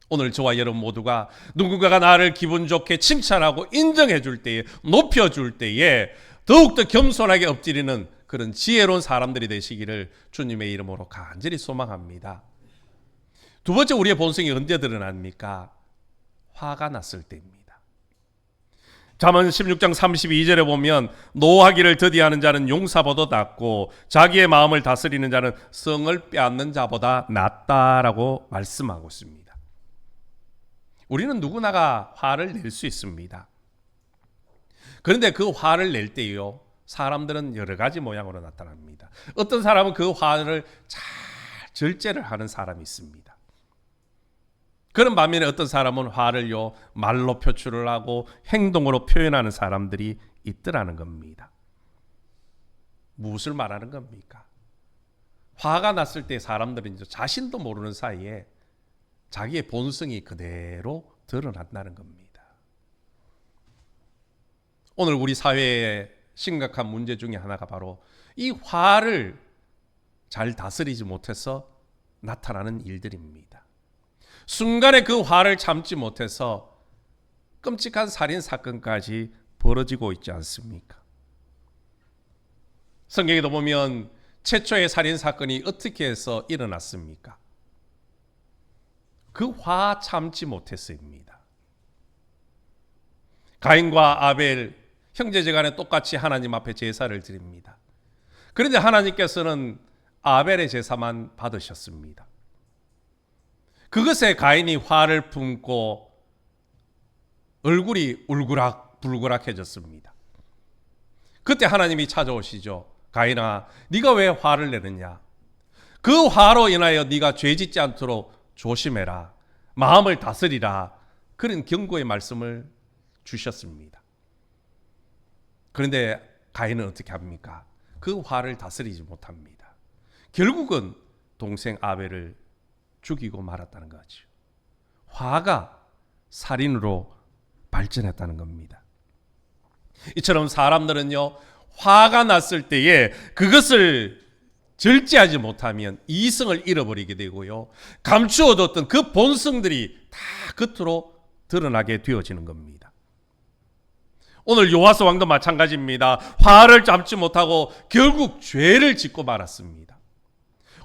오늘 저와 여러분 모두가 누군가가 나를 기분 좋게 칭찬하고 인정해 줄 때에, 높여 줄 때에 더욱더 겸손하게 엎드리는 그런 지혜로운 사람들이 되시기를 주님의 이름으로 간절히 소망합니다. 두 번째, 우리의 본성이 언제 드러납니까? 화가 났을 때입니다. 잠언 16장 32절에 보면 노하기를 더디하는 자는 용사보다 낫고 자기의 마음을 다스리는 자는 성을 빼앗는 자보다 낫다라고 말씀하고 있습니다. 우리는 누구나가 화를 낼 수 있습니다. 그런데 그 화를 낼 때요, 사람들은 여러 가지 모양으로 나타납니다. 어떤 사람은 그 화를 잘 절제를 하는 사람이 있습니다. 그런 반면에 어떤 사람은 화를요, 말로 표출을 하고 행동으로 표현하는 사람들이 있더라는 겁니다. 무엇을 말하는 겁니까? 화가 났을 때 사람들은 이제 자신도 모르는 사이에 자기의 본성이 그대로 드러난다는 겁니다. 오늘 우리 사회에 심각한 문제 중에 하나가 바로 이 화를 잘 다스리지 못해서 나타나는 일들입니다. 순간에 그 화를 참지 못해서 끔찍한 살인 사건까지 벌어지고 있지 않습니까? 성경에도 보면 최초의 살인 사건이 어떻게 해서 일어났습니까? 그 화 참지 못했습니다. 가인과 아벨 형제지간에 똑같이 하나님 앞에 제사를 드립니다. 그런데 하나님께서는 아벨의 제사만 받으셨습니다. 그것에 가인이 화를 품고 얼굴이 울그락불그락해졌습니다. 그때 하나님이 찾아오시죠. 가인아, 네가 왜 화를 내느냐? 그 화로 인하여 네가 죄짓지 않도록 조심해라. 마음을 다스리라. 그런 경고의 말씀을 주셨습니다. 그런데 가인은 어떻게 합니까? 그 화를 다스리지 못합니다. 결국은 동생 아벨을 죽이고 말았다는 거죠. 화가 살인으로 발전했다는 겁니다. 이처럼 사람들은요, 화가 났을 때에 그것을 절제하지 못하면 이성을 잃어버리게 되고요, 감추어뒀던 그 본성들이 다 겉으로 드러나게 되어지는 겁니다. 오늘 요아스 왕도 마찬가지입니다. 화를 참지 못하고 결국 죄를 짓고 말았습니다.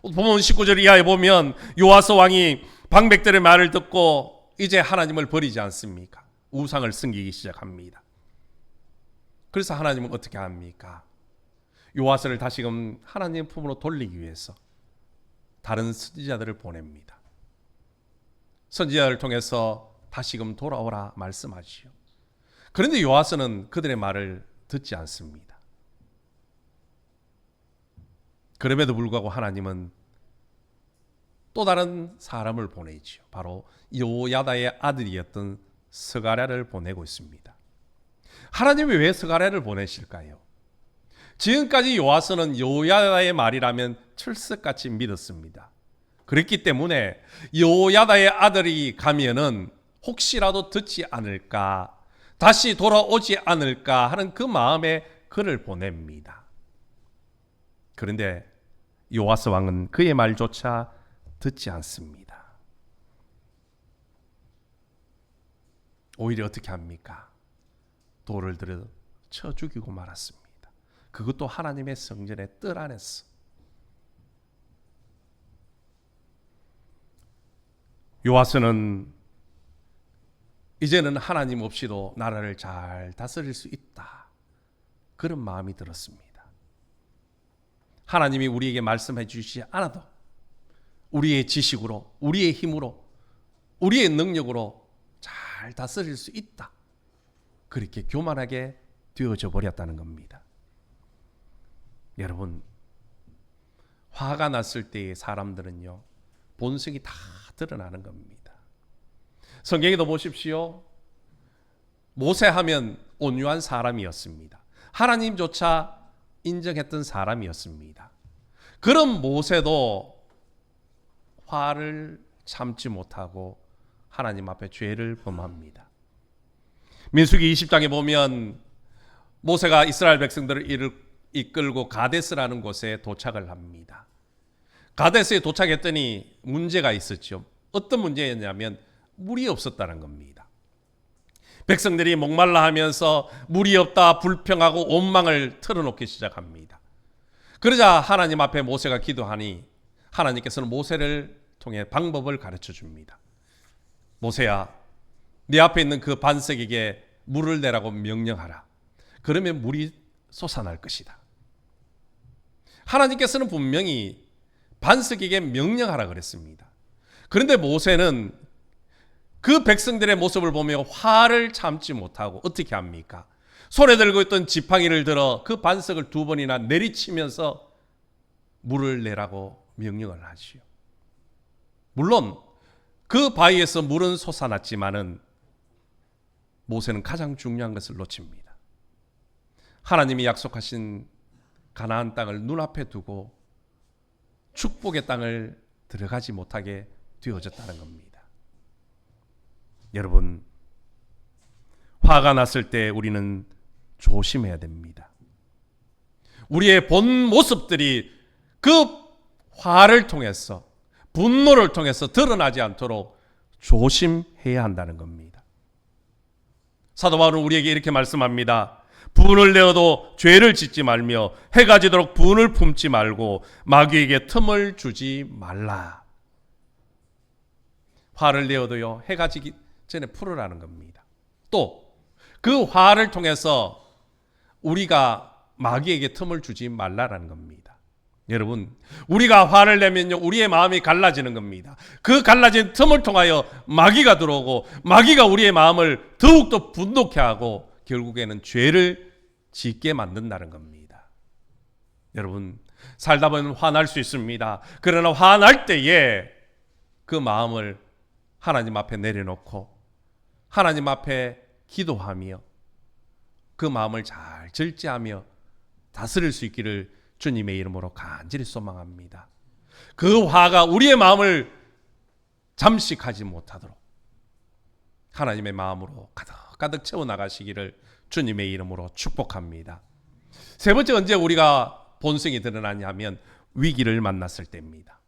본문 19절 이하에 보면 요아스 왕이 방백들의 말을 듣고 이제 하나님을 버리지 않습니까? 우상을 섬기기 시작합니다. 그래서 하나님은 어떻게 합니까? 요아스를 다시금 하나님 품으로 돌리기 위해서 다른 선지자들을 보냅니다. 선지자를 통해서 다시금 돌아오라 말씀하지요. 그런데 요아스는 그들의 말을 듣지 않습니다. 그럼에도 불구하고 하나님은 또 다른 사람을 보내지요. 바로 요야다의 아들이었던 스가랴를 보내고 있습니다. 하나님이 왜 스가랴를 보내실까요? 지금까지 요아스는 요야다의 말이라면 철석같이 믿었습니다. 그랬기 때문에 요야다의 아들이 가면은 혹시라도 듣지 않을까, 다시 돌아오지 않을까 하는 그 마음에 그를 보냅니다. 그런데 요아스 왕은 그의 말조차 듣지 않습니다. 오히려 어떻게 합니까? 돌을 들여 쳐 죽이고 말았습니다. 그것도 하나님의 성전의 뜰 안에서. 요아스는 이제는 하나님 없이도 나라를 잘 다스릴 수 있다, 그런 마음이 들었습니다. 하나님이 우리에게 말씀해 주시지 않아도 우리의 지식으로, 우리의 힘으로, 우리의 능력으로 잘 다스릴 수 있다, 그렇게 교만하게 되어져 버렸다는 겁니다. 여러분, 화가 났을 때의 사람들은요, 본성이 다 드러나는 겁니다. 성경에도 보십시오. 모세하면 온유한 사람이었습니다. 하나님조차 인정했던 사람이었습니다. 그런 모세도 화를 참지 못하고 하나님 앞에 죄를 범합니다. 민수기 20장에 보면 모세가 이스라엘 백성들을 이끌고 가데스라는 곳에 도착을 합니다. 가데스에 도착했더니 문제가 있었죠. 어떤 문제였냐면 물이 없었다는 겁니다. 백성들이 목말라 하면서 물이 없다 불평하고 원망을 털어놓기 시작합니다. 그러자 하나님 앞에 모세가 기도하니 하나님께서는 모세를 통해 방법을 가르쳐 줍니다. 모세야, 네 앞에 있는 그 반석에게 물을 내라고 명령하라. 그러면 물이 솟아날 것이다. 하나님께서는 분명히 반석에게 명령하라 그랬습니다. 그런데 모세는 그 백성들의 모습을 보며 화를 참지 못하고 어떻게 합니까? 손에 들고 있던 지팡이를 들어 그 반석을 2번이나 내리치면서 물을 내라고 명령을 하지요. 물론 그 바위에서 물은 솟아났지만은 모세는 가장 중요한 것을 놓칩니다. 하나님이 약속하신 가나안 땅을 눈앞에 두고 축복의 땅을 들어가지 못하게 되어졌다는 겁니다. 여러분, 화가 났을 때 우리는 조심해야 됩니다. 우리의 본 모습들이 그 화를 통해서, 분노를 통해서 드러나지 않도록 조심해야 한다는 겁니다. 사도 바울은 우리에게 이렇게 말씀합니다. 분을 내어도 죄를 짓지 말며 해가 지도록 분을 품지 말고 마귀에게 틈을 주지 말라. 화를 내어도요, 해가 지기 전에 풀으라는 겁니다. 또 그 화를 통해서 우리가 마귀에게 틈을 주지 말라라는 겁니다. 여러분, 우리가 화를 내면요, 우리의 마음이 갈라지는 겁니다. 그 갈라진 틈을 통하여 마귀가 들어오고 마귀가 우리의 마음을 더욱더 분노케 하고 결국에는 죄를 짓게 만든다는 겁니다. 여러분, 살다 보면 화날 수 있습니다. 그러나 화날 때에 그 마음을 하나님 앞에 내려놓고 하나님 앞에 기도하며 그 마음을 잘 절제하며 다스릴 수 있기를 주님의 이름으로 간절히 소망합니다. 그 화가 우리의 마음을 잠식하지 못하도록 하나님의 마음으로 가득 채워나가시기를 주님의 이름으로 축복합니다. 세 번째, 언제 우리가 본성이 드러나냐 하면 위기를 만났을 때입니다.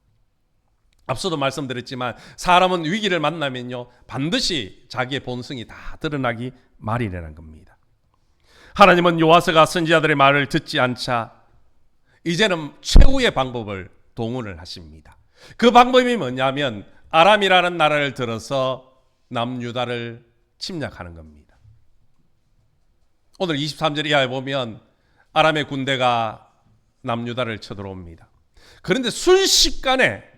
앞서도 말씀드렸지만 사람은 위기를 만나면요, 반드시 자기의 본성이 다 드러나기 마련이라는 겁니다. 하나님은 요아스가 선지자들의 말을 듣지 않자 이제는 최후의 방법을 동원을 하십니다. 그 방법이 뭐냐면 아람이라는 나라를 들어서 남유다를 침략하는 겁니다. 오늘 23절 이하에 보면 아람의 군대가 남유다를 쳐들어옵니다. 그런데 순식간에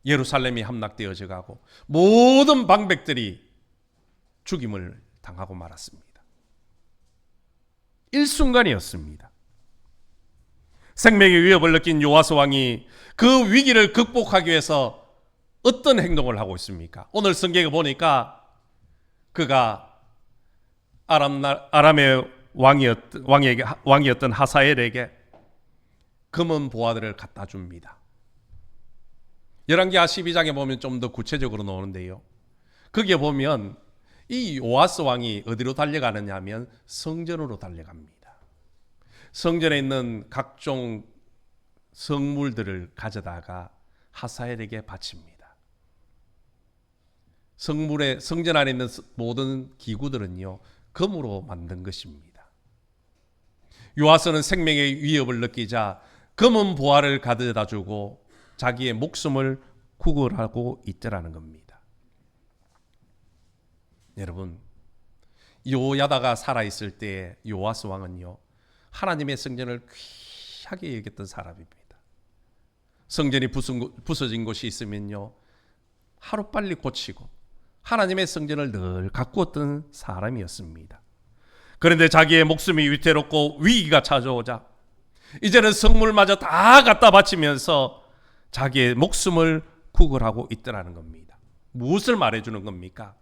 예루살렘이 함락되어져 가고 모든 방백들이 죽임을 당하고 말았습니다. 일순간이었습니다. 생명의 위협을 느낀 요아스 왕이 그 위기를 극복하기 위해서 어떤 행동을 하고 있습니까? 오늘 성경에 보니까 그가 아람의 왕이었던 하사엘에게 금은 보화들을 갖다 줍니다. 열왕기하 12장에 보면 좀 더 구체적으로 나오는데요. 거기에 보면 이 요아스 왕이 어디로 달려가느냐 하면 성전으로 달려갑니다. 성전에 있는 각종 성물들을 가져다가 하사엘에게 바칩니다. 성전 안에 있는 모든 기구들은요, 금으로 만든 것입니다. 요아스는 생명의 위협을 느끼자 금은 보화를 가져다 주고 자기의 목숨을 구걸하고 있더라는 겁니다. 여러분, 요야다가 살아있을 때 요아스 왕은요, 하나님의 성전을 귀하게 여겼던 사람입니다. 성전이 부서진 곳이 있으면요, 하루빨리 고치고 하나님의 성전을 늘 가꾸었던 사람이었습니다. 그런데 자기의 목숨이 위태롭고 위기가 찾아오자 이제는 성물마저 다 갖다 바치면서 자기의 목숨을 구걸하고 있더라는 겁니다. 무엇을 말해주는 겁니까?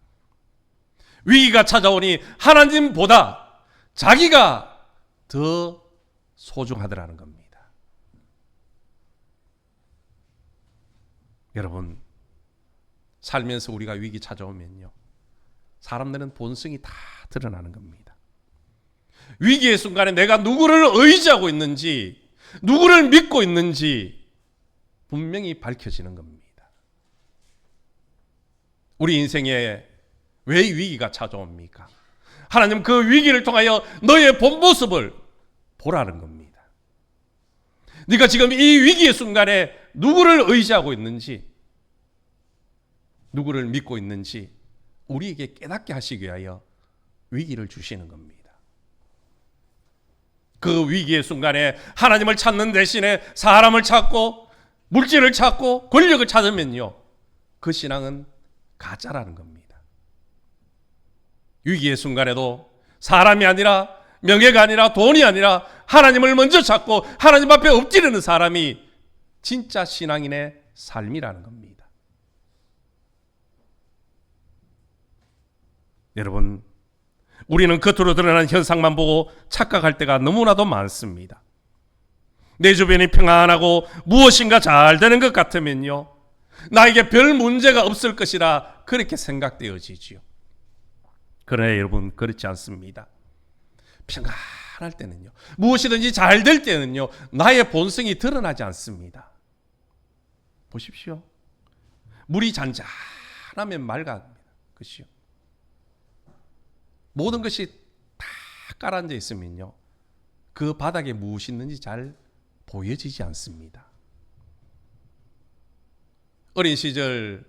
위기가 찾아오니 하나님보다 자기가 더 소중하더라는 겁니다. 여러분, 살면서 우리가 위기 찾아오면요, 사람들은 본성이 다 드러나는 겁니다. 위기의 순간에 내가 누구를 의지하고 있는지, 누구를 믿고 있는지 분명히 밝혀지는 겁니다. 우리 인생에 왜 위기가 찾아옵니까? 하나님 그 위기를 통하여 너의 본 모습을 보라는 겁니다. 네가 지금 이 위기의 순간에 누구를 의지하고 있는지, 누구를 믿고 있는지 우리에게 깨닫게 하시기 위하여 위기를 주시는 겁니다. 그 위기의 순간에 하나님을 찾는 대신에 사람을 찾고 물질을 찾고 권력을 찾으면요, 그 신앙은 가짜라는 겁니다. 위기의 순간에도 사람이 아니라, 명예가 아니라, 돈이 아니라 하나님을 먼저 찾고 하나님 앞에 엎드리는 사람이 진짜 신앙인의 삶이라는 겁니다. 여러분, 우리는 겉으로 드러나는 현상만 보고 착각할 때가 너무나도 많습니다. 내 주변이 평안하고 무엇인가 잘 되는 것 같으면요, 나에게 별 문제가 없을 것이라 그렇게 생각되어지지요. 그러나 여러분, 그렇지 않습니다. 평안할 때는요, 무엇이든지 잘 될 때는요, 나의 본성이 드러나지 않습니다. 보십시오. 물이 잔잔하면 맑아집니다. 그렇죠? 모든 것이 다 깔아앉아 있으면요, 그 바닥에 무엇이 있는지 잘 보여지지 않습니다. 어린 시절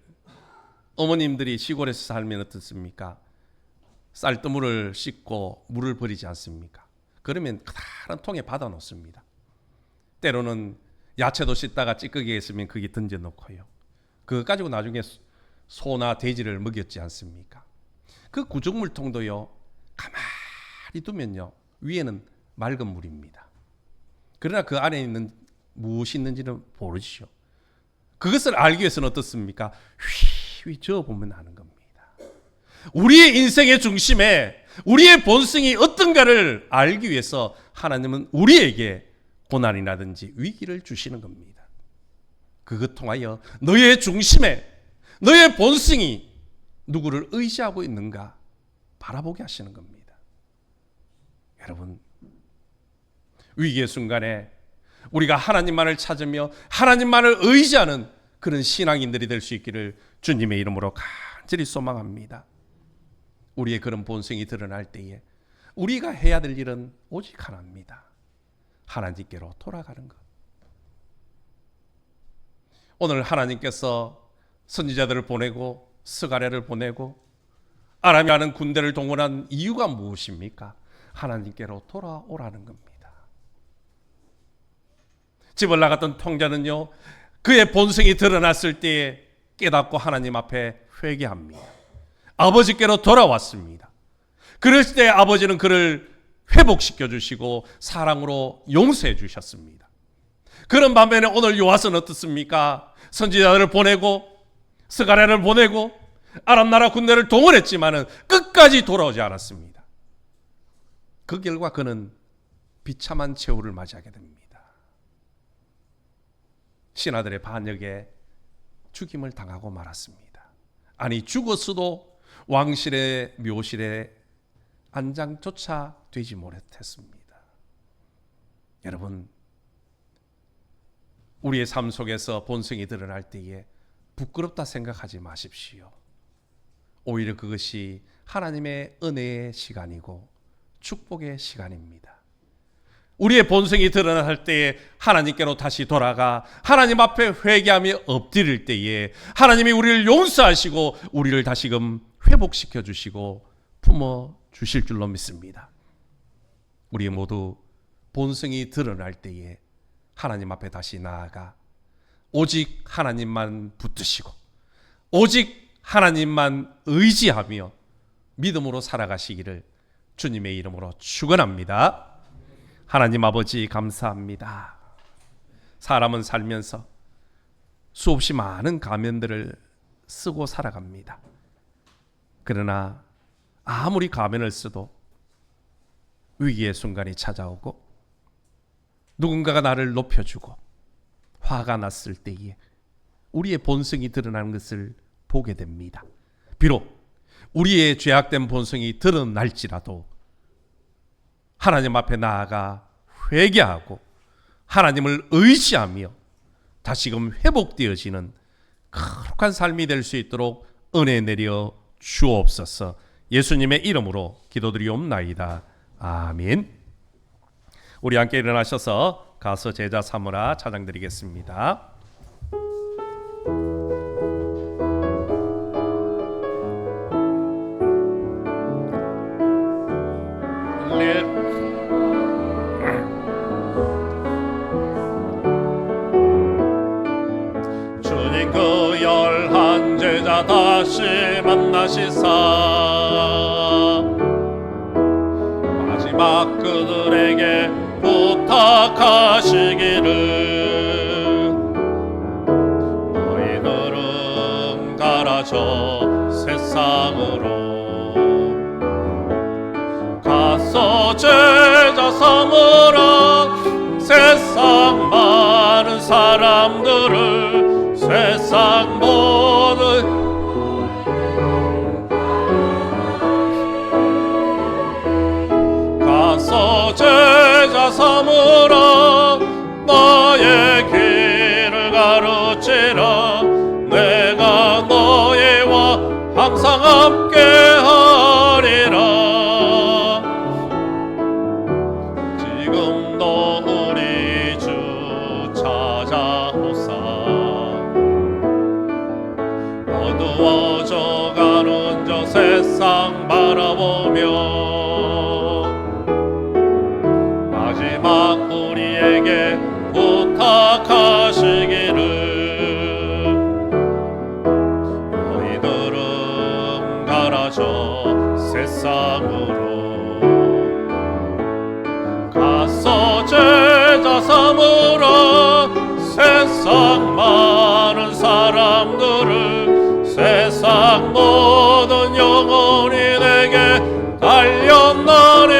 어머님들이 시골에서 살면 어떻습니까? 쌀뜨물을 씻고 물을 버리지 않습니까? 그러면 커다란 통에 받아 놓습니다. 때로는 야채도 씻다가 찌꺼기가 있으면 거기 던져 놓고요. 그거 가지고 나중에 소나 돼지를 먹였지 않습니까? 그 구정물통도요, 가만히 두면요, 위에는 맑은 물입니다. 그러나 그 안에 있는 무엇이 있는지는 모르시오. 그것을 알기 위해서는 어떻습니까? 휘휘 저어보면 아는 겁니다. 우리의 인생의 중심에 우리의 본성이 어떤가를 알기 위해서 하나님은 우리에게 고난이라든지 위기를 주시는 겁니다. 그것 통하여 너의 중심에 너의 본성이 누구를 의지하고 있는가 바라보게 하시는 겁니다. 여러분, 위기의 순간에 우리가 하나님만을 찾으며 하나님만을 의지하는 그런 신앙인들이 될 수 있기를 주님의 이름으로 간절히 소망합니다. 우리의 그런 본성이 드러날 때에 우리가 해야 될 일은 오직 하나입니다. 하나님께로 돌아가는 것. 오늘 하나님께서 선지자들을 보내고 스가랴를 보내고 아람이라는 군대를 동원한 이유가 무엇입니까? 하나님께로 돌아오라는 겁니다. 집을 나갔던 통자는요, 그의 본성이 드러났을 때에 깨닫고 하나님 앞에 회개합니다. 아버지께로 돌아왔습니다. 그럴 때 아버지는 그를 회복시켜 주시고 사랑으로 용서해 주셨습니다. 그런 반면에 오늘 요아스는 어떻습니까? 선지자들을 보내고 스가랴를 보내고 아람 나라 군대를 동원했지만은 끝까지 돌아오지 않았습니다. 그 결과 그는 비참한 최후를 맞이하게 됩니다. 신하들의 반역에 죽임을 당하고 말았습니다. 아니, 죽었어도 왕실의 묘실에 안장조차 되지 못했습니다. 여러분, 우리의 삶 속에서 본성이 드러날 때에 부끄럽다 생각하지 마십시오. 오히려 그것이 하나님의 은혜의 시간이고 축복의 시간입니다. 우리의 본성이 드러날 때에 하나님께로 다시 돌아가 하나님 앞에 회개하며 엎드릴 때에 하나님이 우리를 용서하시고 우리를 다시금 회복시켜 주시고 품어 주실 줄로 믿습니다. 우리 모두 본성이 드러날 때에 하나님 앞에 다시 나아가 오직 하나님만 붙드시고 오직 하나님만 의지하며 믿음으로 살아가시기를 주님의 이름으로 축원합니다. 하나님 아버지, 감사합니다. 사람은 살면서 수없이 많은 가면들을 쓰고 살아갑니다. 그러나 아무리 가면을 써도 위기의 순간이 찾아오고 누군가가 나를 높여주고 화가 났을 때에 우리의 본성이 드러나는 것을 보게 됩니다. 비록 우리의 죄악된 본성이 드러날지라도 하나님 앞에 나아가 회개하고 하나님을 의지하며 다시금 회복되어지는 거룩한 삶이 될 수 있도록 은혜 내려 주옵소서. 예수님의 이름으로 기도드리옵나이다. 아멘. 우리 함께 일어나셔서 가서 제자 삼으라 찬양드리겠습니다. 주님 그 열한 제자 다시 만나시사 마지막 그들에게 부탁하시기를 너희들은 가라져 세상으로 가서 제자 삼으라. 세상 많은 사람들을 세상 모든 가서 어두워져가는 저 세상 바라보며 마지막 우리에게 부탁하시기를 너희들은 가라 저 세상으로 가서 제자 삼으라 세상 많은 사람들을 세상 모든 영혼이 내게 달렸나니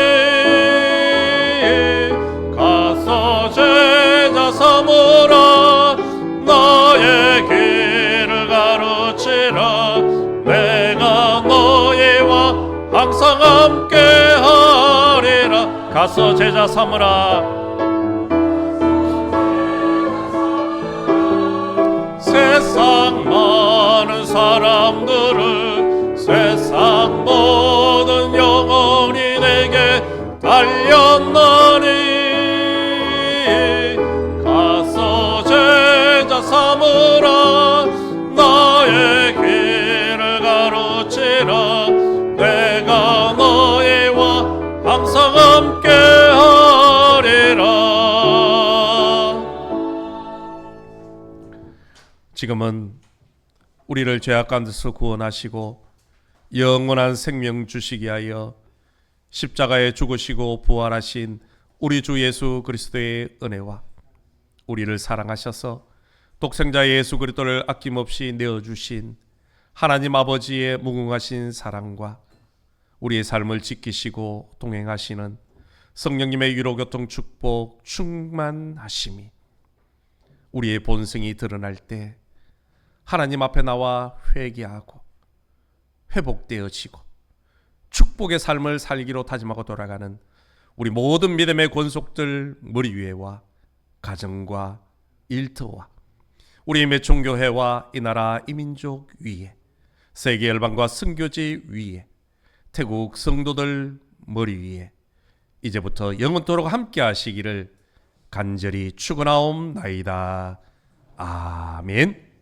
가서 제자 삼으라 너의 길을 가르치라 내가 너희와 항상 함께하리라 가서 제자 삼으라 세상 많은 사람들을 세상 모든 영혼이 내게 달렸나니 가서 제자 삼으라 나의 길을 가르치라 내가 너희와 항상 함께하리라. 지금은 우리를 죄악 가운데서 구원하시고 영원한 생명 주시기 하여 십자가에 죽으시고 부활하신 우리 주 예수 그리스도의 은혜와 우리를 사랑하셔서 독생자 예수 그리스도를 아낌없이 내어주신 하나님 아버지의 무궁하신 사랑과 우리의 삶을 지키시고 동행하시는 성령님의 위로교통 축복 충만하심이 우리의 본성이 드러날 때 하나님 앞에 나와 회개하고 회복되어지고 축복의 삶을 살기로 다짐하고 돌아가는 우리 모든 믿음의 권속들 머리 위에와 가정과 일터와 우리 매총교회와 이 나라 이 민족 위에 세계 열방과 선교지 위에 태국 성도들 머리 위에 이제부터 영원토록 함께 하시기를 간절히 축원하옵나이다. 아멘.